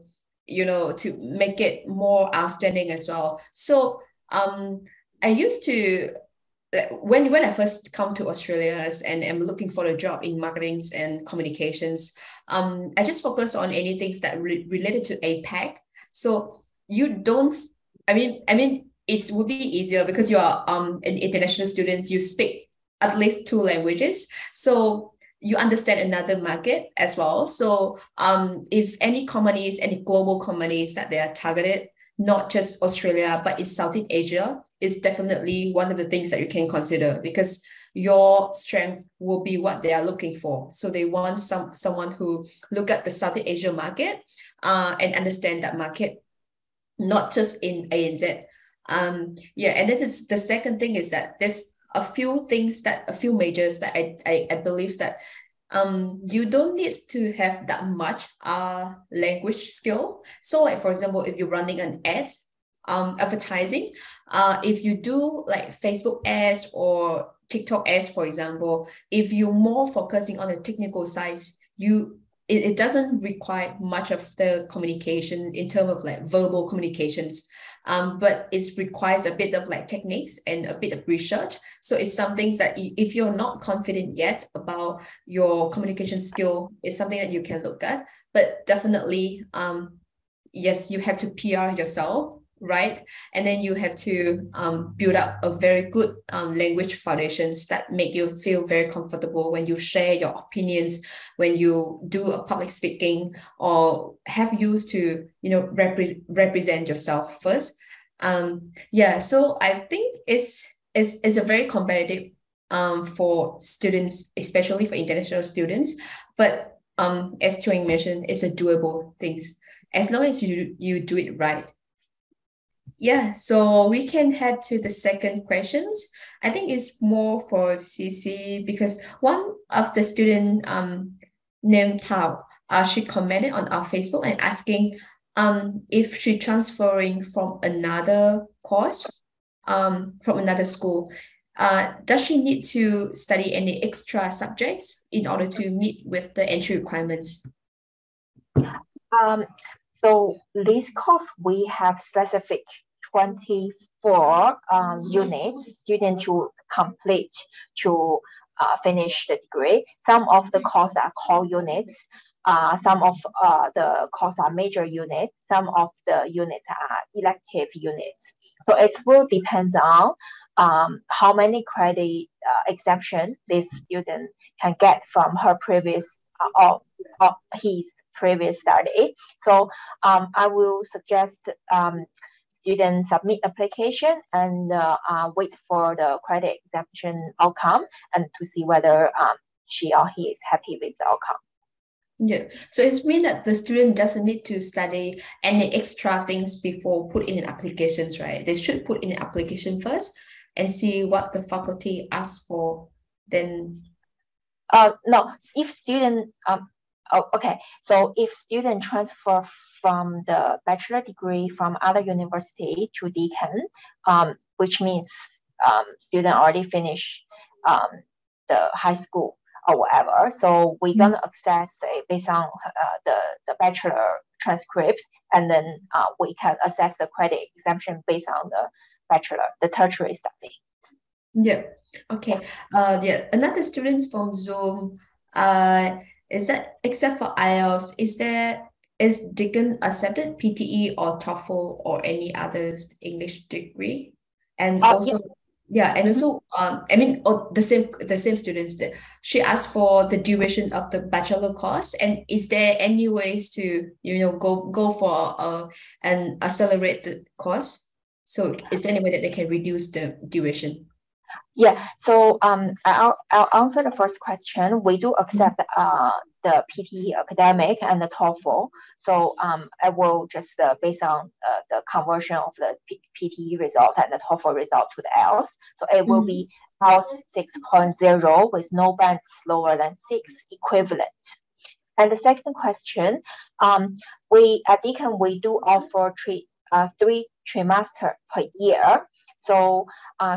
make it more outstanding as well. So I used to, when I first come to Australia and am looking for a job in marketing and communications, I just focus on anything that related to APAC. So you don't, I mean, it would be easier because you are an international student, you speak at least 2 languages. So you understand another market as well. So if any global companies that they are targeted, not just Australia, but in Southeast Asia, is definitely one of the things that you can consider, because your strength will be what they are looking for. So they want someone who look at the Southeast Asia market and understand that market, not just in ANZ. And then the second thing is that there's a few majors that I believe that you don't need to have that much language skill. So like, for example, if you're running an ads, advertising, if you do like Facebook ads or TikTok ads, for example, if you're more focusing on the technical side, it doesn't require much of the communication in terms of like verbal communications, but it requires a bit of like techniques and a bit of research. So it's something that if you're not confident yet about your communication skill, it's something that you can look at. But definitely, yes, you have to PR yourself, right? And then you have to build up a very good language foundations that make you feel very comfortable when you share your opinions, when you do a public speaking, or have used to represent yourself first. So I think it's a very competitive for students, especially for international students. But as Châu Anh mentioned, it's a doable things as long as you do it right. Yeah, so we can head to the second questions. I think it's more for Cece, because one of the student named Tao, she commented on our Facebook and asking if she transferring from another course, from another school, does she need to study any extra subjects in order to meet with the entry requirements? So this course, we have specific 24 units students to complete to finish the degree. Some of the courses are core units. Some of the courses are major units. Some of the units are elective units. So it will depend on how many credit exemption this student can get from her previous or his previous study. So I will suggest students submit application and wait for the credit exemption outcome, and to see whether she or he is happy with the outcome. Yeah. So it means that the student doesn't need to study any extra things before put in applications, right? They should put in an application first and see what the faculty asks for. Then no, if student okay, so if student transfer from the bachelor degree from other university to Deakin, which means student already finished the high school or whatever, so we're gonna assess based on the bachelor transcript, and then we can assess the credit exemption based on the bachelor, the tertiary study. Yeah. Okay. Yeah. Another students from Zoom. Is that except for IELTS? Is Deakin accepted PTE or TOEFL or any other English degree? And also, yeah, and also, I mean, the same students. She asked for the duration of the bachelor course, and is there any ways to go for an accelerated course? So is there any way that they can reduce the duration? Yeah, so I'll answer the first question. We do accept the PTE academic and the TOEFL. So I will just based on the conversion of the PTE result and the TOEFL result to the IELTS. So it will be IELTS 6.0 with no bands lower than 6 equivalent. And the second question, we at Deakin we do offer 3 trimester per year. So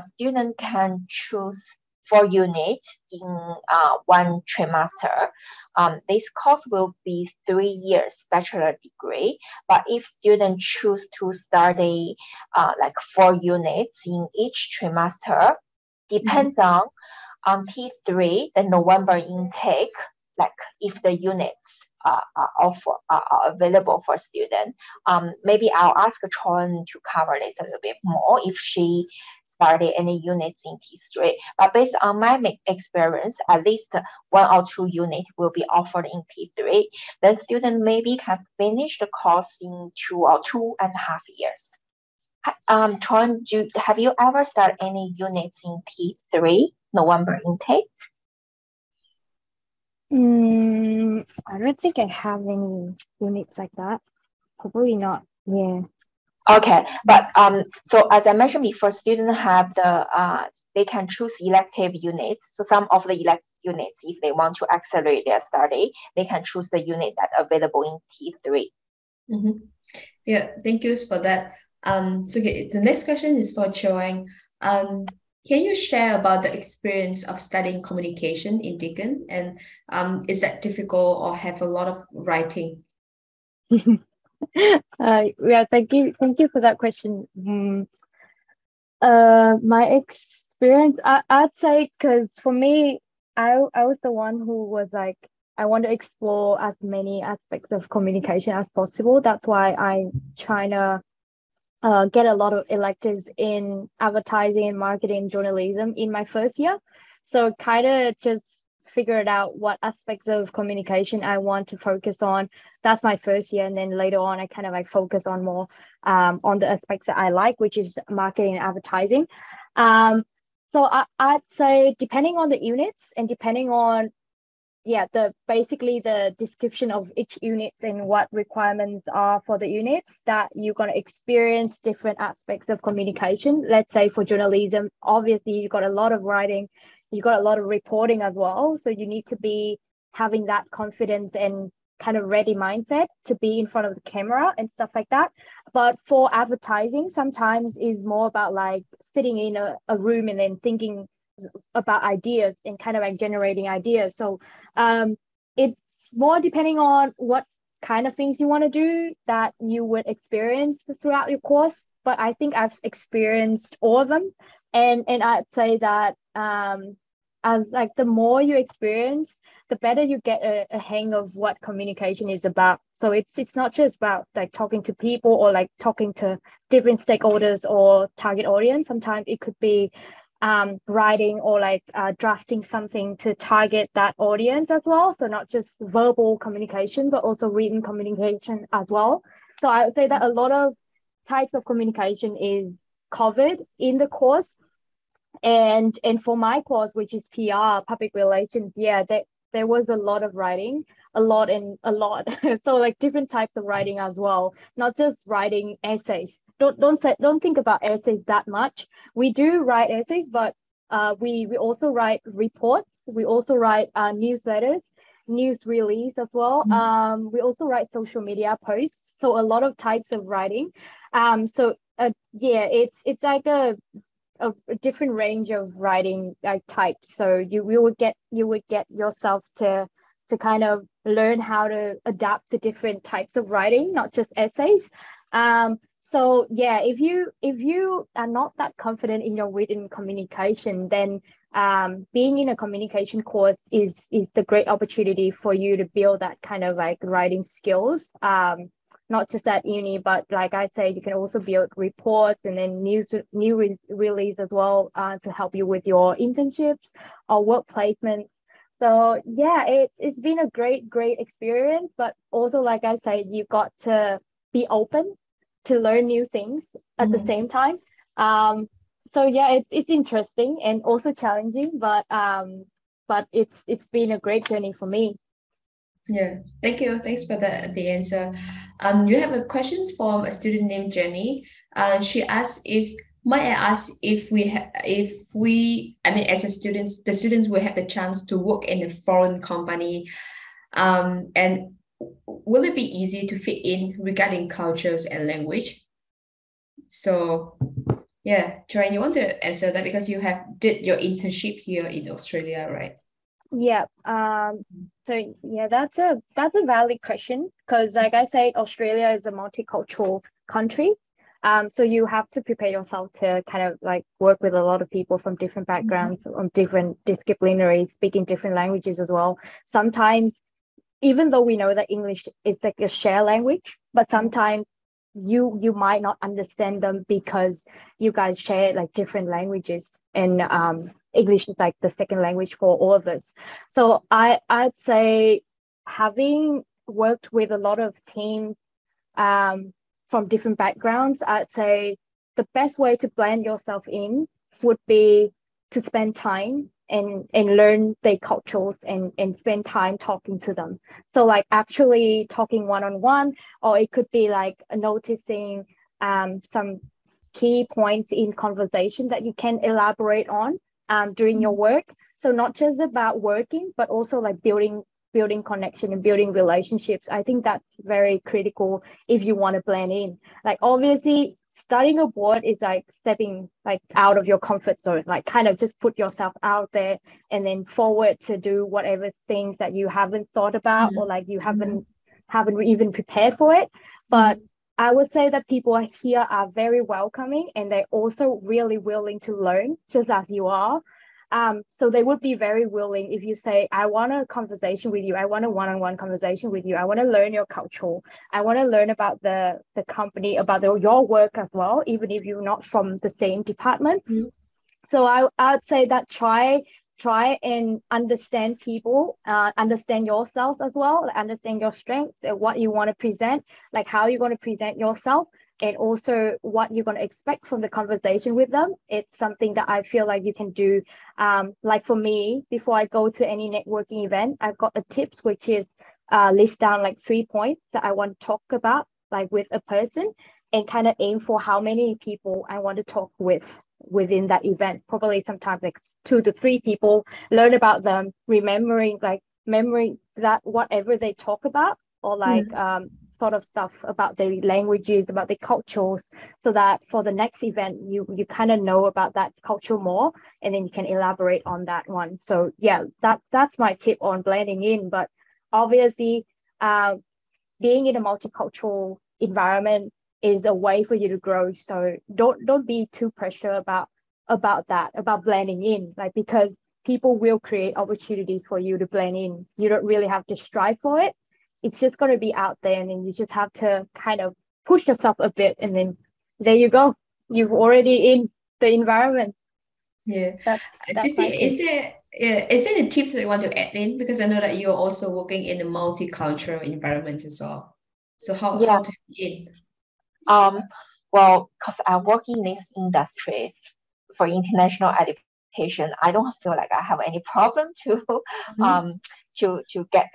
student can choose 4 units in 1 trimester. This course will be 3 years bachelor degree. But if student choose to study like 4 units in each trimester, depends on T3, the November intake, like if the units are available for student. Maybe I'll ask Châu Anh to cover this a little bit more if she started any units in T3. But based on my experience, at least 1 or 2 units will be offered in T3. The student maybe can finish the course in 2 or 2.5 years. Châu Anh, have you ever started any units in T3, November intake? I don't think I have any units like that. Probably not. Yeah. Okay, but so as I mentioned before, students have they can choose elective units. So some of the elective units, if they want to accelerate their study, they can choose the unit that are available in T3. Yeah, thank you for that. So the next question is for Châu Anh. Can you share about the experience of studying communication in Deakin, and is that difficult or have a lot of writing? Yeah, thank you for that question. My experience, I'd say, because for me, I was the one who was like, I want to explore as many aspects of communication as possible. That's why I'm trying to get a lot of electives in advertising and marketing journalism in my first year. So kind of just figured out what aspects of communication I want to focus on. That's my first year. And then later on, I kind of like focus on more on the aspects that I like, which is marketing and advertising. So I'd say depending on the units and depending on basically the description of each unit and what requirements are for the units, that you're going to experience different aspects of communication. Let's say for journalism, obviously you've got a lot of writing, you've got a lot of reporting as well. So you need to be having that confidence and kind of ready mindset to be in front of the camera and stuff like that. But for advertising, sometimes is more about like sitting in a room and then thinking about ideas and kind of like generating ideas. So it's more depending on what kind of things you want to do that you would experience throughout your course. But I think I've experienced all of them, and I'd say that as like the more you experience, the better you get a hang of what communication is about. So it's not just about like talking to people or like talking to different stakeholders or target audience. Sometimes it could be writing or like drafting something to target that audience as well. So not just verbal communication, but also written communication as well. So I would say that a lot of types of communication is covered in the course. And for my course, which is PR, public relations, there was a lot of writing. a lot and a lot. So like different types of writing as well, not just writing essays. Don't think about essays that much. We do write essays, but we also write reports. We also write newsletters, news release as well. We also write social media posts. So a lot of types of writing. Yeah, it's like a different range of writing like types. So you would get yourself to kind of learn how to adapt to different types of writing, not just essays. So yeah, if you are not that confident in your written communication, then being in a communication course is the great opportunity for you to build that kind of like writing skills. Not just at uni, but like I said, you can also build reports and then new release as well to help you with your internships or work placements. So yeah, it's been a great experience, but also like I said, you got to be open to learn new things at the same time. So yeah, it's interesting and also challenging, but it's been a great journey for me. Yeah, thank you. Thanks for the answer. You have a questions from a student named Jenny. She asked might I ask if I mean, as a students, the students will have the chance to work in a foreign company, and will it be easy to fit in regarding cultures and language? So yeah, Joanne, you want to answer that because you did your internship here in Australia, right? Yeah. So yeah, that's a valid question because like I said, Australia is a multicultural country. So you have to prepare yourself to kind of like work with a lot of people from different backgrounds, on different disciplinaries, speaking different languages as well. Sometimes, even though we know that English is like a shared language, but sometimes you might not understand them because you guys share like different languages, and English is like the second language for all of us. So I'd say, having worked with a lot of teams from different backgrounds, I'd say the best way to blend yourself in would be to spend time and learn their cultures and spend time talking to them. So like actually talking one-on-one, or it could be like noticing some key points in conversation that you can elaborate on during your work. So not just about working, but also like building connection and building relationships. I think that's very critical if you want to blend in. Like obviously studying abroad is like stepping like out of your comfort zone, like kind of just put yourself out there and then forward to do whatever things that you haven't thought about or like you haven't even prepared for it. But I would say that people here are very welcoming, and they're also really willing to learn just as you are. So they would be very willing if you say, I want a conversation with you. I want a one-on-one conversation with you. I want to learn your culture. I want to learn about the company, about your work as well, even if you're not from the same department. So I'd say that try and understand people, understand yourselves as well, understand your strengths and what you want to present, like how you're going to present yourself, and also what you're going to expect from the conversation with them. It's something that I feel like you can do. Like for me, before I go to any networking event, I've got a tips, which is list down like 3 points that I want to talk about, like with a person, and kind of aim for how many people I want to talk with within that event. Probably sometimes like 2 to 3 people, learn about them, remembering that whatever they talk about, or like sort of stuff about their languages, about their cultures, so that for the next event you kind of know about that culture more, and then you can elaborate on that one. So yeah, that's my tip on blending in. But obviously being in a multicultural environment is a way for you to grow. So don't be too pressure about blending in, like, because people will create opportunities for you to blend in. You don't really have to strive for it. It's just going to be out there, and then you just have to kind of push yourself a bit, and then there you go. You're already in the environment. Yeah. That's Cece, is there any tips that you want to add in? Because I know that you're also working in a multicultural environment as well. So how to fit in? Well, because I work in these industries for international education, Communication, I don't feel like I have any problem to get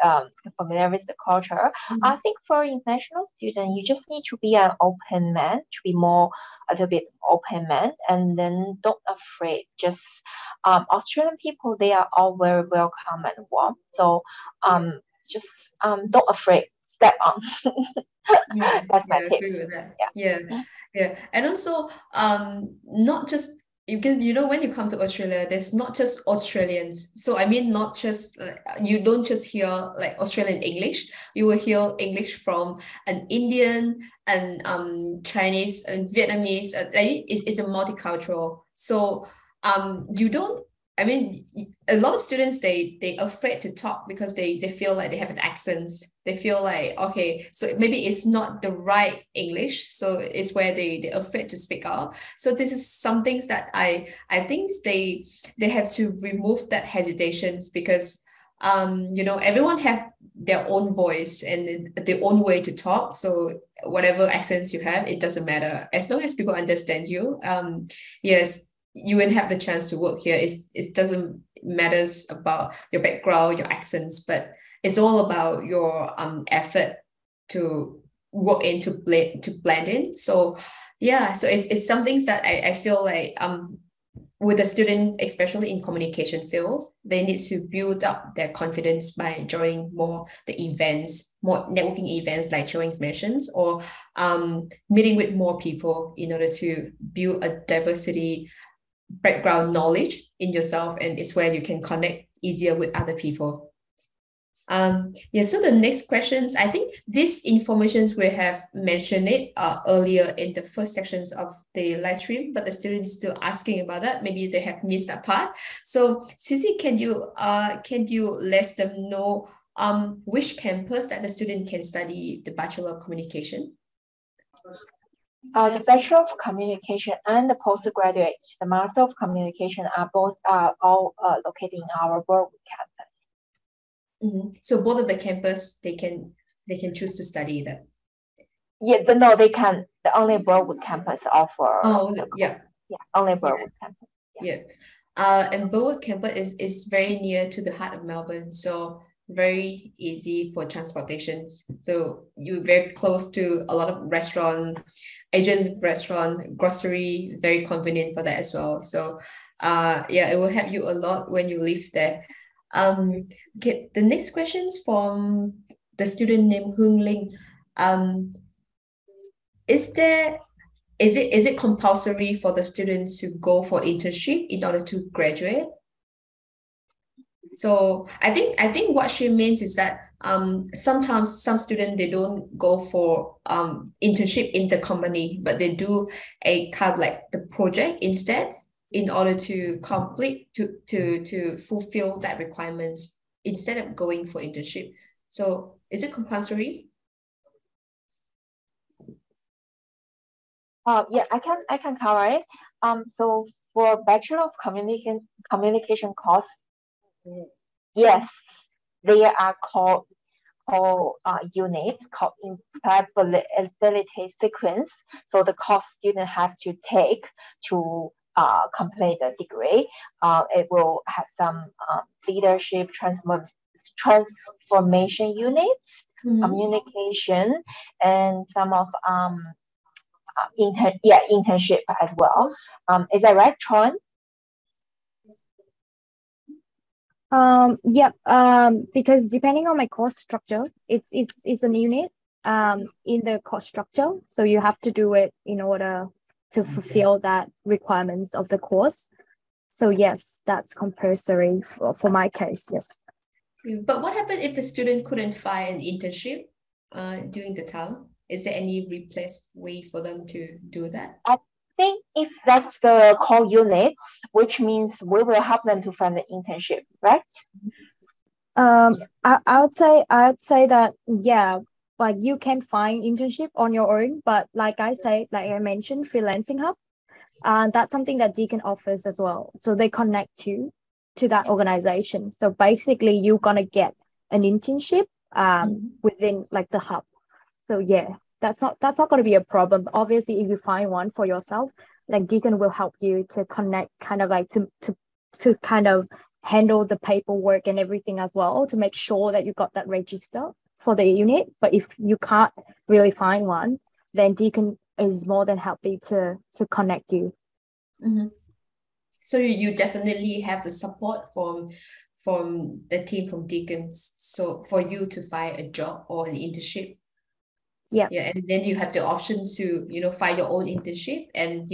familiar with the culture. I think for international student, you just need to be an open man, to be a little bit open man, and then don't afraid. Just Australian people, they are all very welcome and warm. So just don't afraid. Step on. That's my tips. I agree with that. Yeah. And also, not just because when you come to Australia, there's not just Australians. So I mean, not just you don't just hear like Australian English. You will hear English from an Indian and Chinese and Vietnamese. It's a multicultural. So you don't. I mean, a lot of students, they afraid to talk because they feel like they have an accent. They feel like, okay, so maybe it's not the right English. So it's where they're afraid to speak out. So this is some things that I think they have to remove that hesitations because, everyone have their own voice and their own way to talk. So whatever accents you have, it doesn't matter. As long as people understand you, yes, you will have the chance to work here. It doesn't matter about your background, your accents, but it's all about your effort to work in, to blend in. So yeah, so it's some things that I feel like with the student, especially in communication fields, they need to build up their confidence by joining more the events, more networking events like Châu Anh mentions, or meeting with more people in order to build a diversity background knowledge in yourself, and it's where you can connect easier with other people. So the next questions, I think these informations we have mentioned it earlier in the first sections of the live stream, but the students still asking about that. Maybe they have missed that part. So Cece, can you let them know which campus that the student can study the Bachelor of Communication? The Bachelor of Communication and the postgraduate, the Master of Communication are all located in our Burwood campus. So both of the campus, they can choose to study that. No, they can. The only Burwood campus offer. Only Burwood campus. And Burwood campus is very near to the heart of Melbourne, so very easy for transportation. So you're very close to a lot of Asian restaurant, grocery, very convenient for that as well. So it will help you a lot when you live there. Okay, the next questions from the student named Hương Linh. Is it compulsory for the students to go for internship in order to graduate? So I think what she means is that sometimes some students, they don't go for internship in the company, but they do a kind of like the project instead in order to complete to fulfill that requirements instead of going for internship. So is it compulsory? I can cover it. So for Bachelor of Communication course, yes, they are called units called employability sequence. So the course student have to take to complete the degree. It will have some leadership transformation units, communication, and some of internship as well. Is that right, Tron? Because depending on my course structure, it's a unit in the course structure. So you have to do it in order to fulfill that requirements of the course. So yes, that's compulsory for my case, yes. But what happened if the student couldn't find an internship during the time? Is there any replaced way for them to do that? I think if that's the core units, which means we will help them to find the internship, right? I would say that, yeah, like you can find internship on your own, but like I mentioned, freelancing hub, that's something that Deakin offers as well. So they connect you to that organization. So basically you're gonna get an internship within like the hub. So yeah, that's not going to be a problem. Obviously, if you find one for yourself, like Deakin will help you to connect, kind of like to to kind of handle the paperwork and everything as well, to make sure that you got that register for the unit. But if you can't really find one, then Deakin is more than happy to connect you. Mm-hmm. So you definitely have the support from the team from Deakin, so for you to find a job or an internship. Yeah, and then you have the option to, you know, find your own internship, and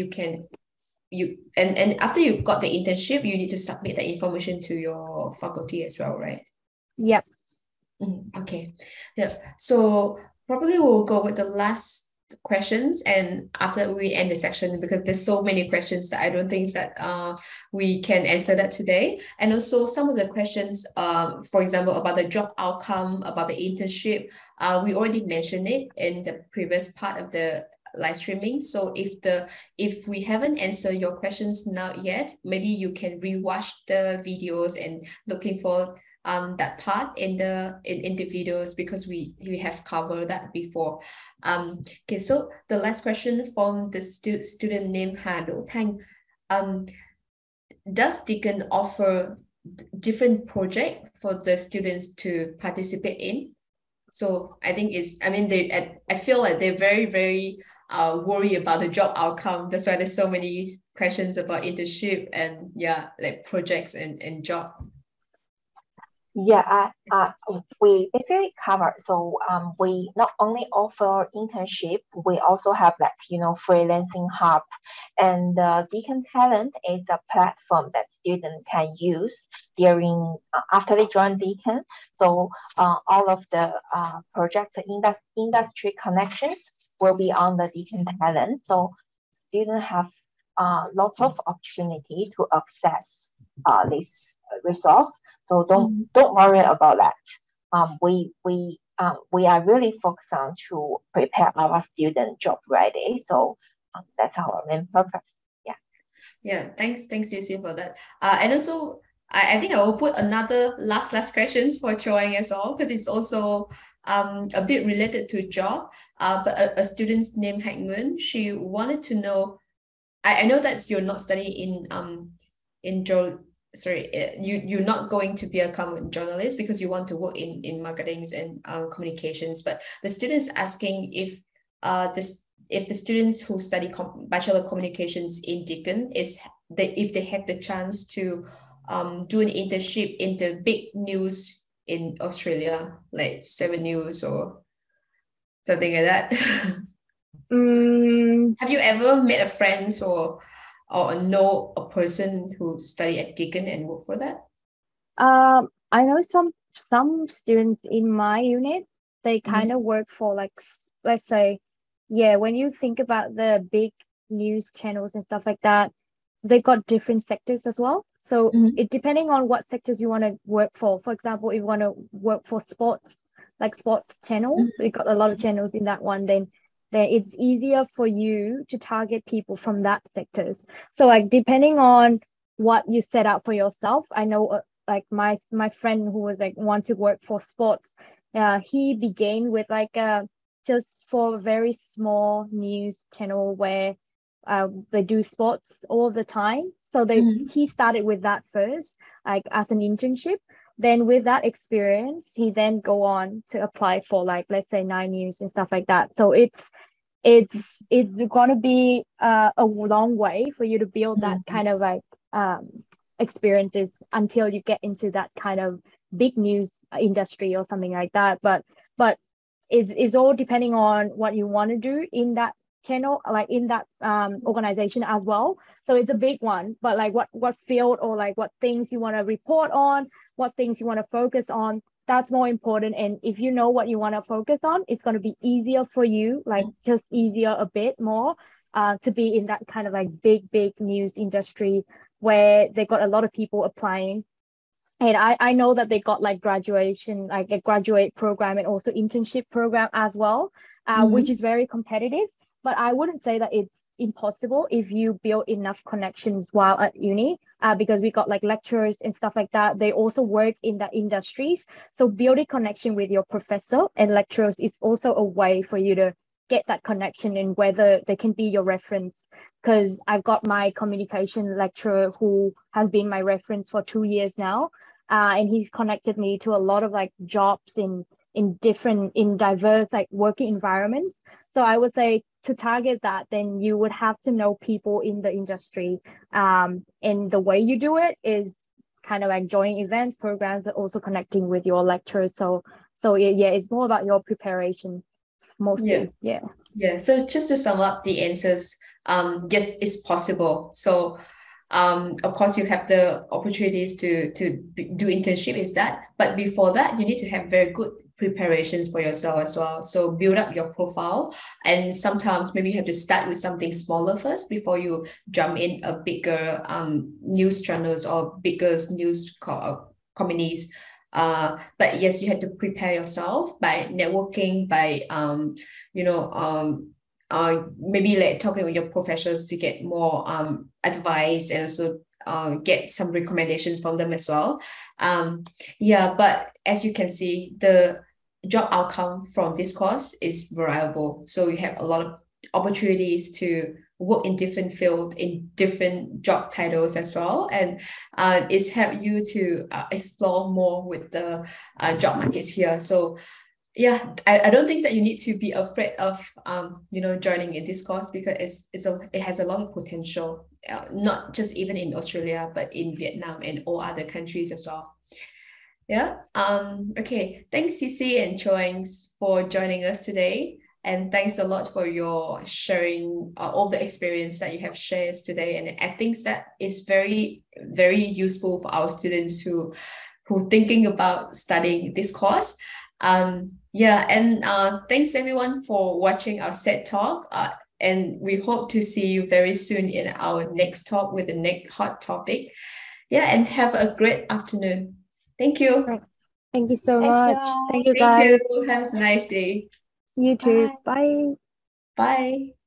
and after you got the internship, you need to submit the information to your faculty as well, right? Yep. Okay. Yeah. So probably we'll go with the last questions, and after we end the section, because there's so many questions that I don't think that we can answer that today. And also some of the questions, for example, about the job outcome, about the internship, we already mentioned it in the previous part of the live streaming. So if we haven't answered your questions now yet, maybe you can rewatch the videos and looking for that part in the videos, because we have covered that before. Okay, so the last question from the student named Ha Do Thanh. Does Deakin offer different project for the students to participate in? So I think I feel like they're very, very worried about the job outcome. That's why there's so many questions about internship and like projects and job. Yeah, we basically cover. So we not only offer internship, we also have freelancing hub, and Deakin Talent is a platform that students can use during after they join Deakin. So all of the project industry connections will be on the Deakin Talent. So students have lots of opportunity to access this resource. So don't worry about that. We are really focused on to prepare our student job ready. So that's our main purpose. Yeah. Thanks, Cece, for that. And also, I think I will put another last questions for Châu Anh as well, because it's also a bit related to job. But a student named Hạnh Nguyen, she wanted to know. I know that you're not studying you're not going to become a journalist because you want to work in marketing and communications. But the students asking if the students who study Bachelor of Communications in Deakin if they have the chance to do an internship in the big news in Australia, like 7 News or something like that. Have you ever met a friend or know a person who study at Deakin and work for that? I know some students in my unit, they kind of work for, like, let's say, when you think about the big news channels and stuff like that, they got different sectors as well. So it depending on what sectors you want to work for. For example, if you want to work for sports, like sports channel, they got a lot of channels in that one, then it's easier for you to target people from that sectors. So like depending on what you set out for yourself, I know like my friend who was like want to work for sports, he began with like just for a very small news channel where they do sports all the time. So he started with that first, like as an internship. Then with that experience, he then go on to apply for, like, let's say 9 News and stuff like that. So it's gonna be a long way for you to build that kind of like experiences until you get into that kind of big news industry or something like that. But it's all depending on what you want to do in that channel, like in that organization as well. So it's a big one, but like what field or like what things you want to report on, what things you want to focus on, that's more important. And if you know what you want to focus on, it's going to be easier for you, like just easier a bit more to be in that kind of like big news industry where they got a lot of people applying. And I know that they got like graduation, like a graduate program and also internship program as well, which is very competitive. But I wouldn't say that it's impossible if you build enough connections while at uni, because we got like lecturers and stuff like that. They also work in the industries. So building connection with your professor and lecturers is also a way for you to get that connection and whether they can be your reference. Because I've got my communication lecturer who has been my reference for 2 years now, and he's connected me to a lot of like jobs in diverse like working environments. So I would say to target that, then you would have to know people in the industry, and the way you do it is kind of like joining events, programs, but also connecting with your lecturers. So yeah, it's more about your preparation mostly. Yeah. So just to sum up the answers, yes, it's possible. So of course you have the opportunities to do internship is that, but before that you need to have very good preparations for yourself as well. So build up your profile, and sometimes maybe you have to start with something smaller first before you jump in a bigger news channels or bigger news companies. But yes, you have to prepare yourself by networking, by maybe like talking with your professors to get more advice, and also get some recommendations from them as well. But as you can see, the job outcome from this course is variable. So you have a lot of opportunities to work in different fields, in different job titles as well, and it's helped you to explore more with the job markets here. So yeah, I don't think that you need to be afraid of joining in this course, because it has a lot of potential, not just even in Australia, but in Vietnam and all other countries as well. Yeah. Okay. Thanks, Cece and Châu Anh, for joining us today. And thanks a lot for your sharing all the experience that you have shared today. And I think that is very, very useful for our students who thinking about studying this course. Thanks everyone for watching our SET talk. And we hope to see you very soon in our next talk with the next hot topic. Yeah, and have a great afternoon. Thank you. Thank you so much. Thank you, guys. Thank you. Have a nice day. You too. Bye. Bye.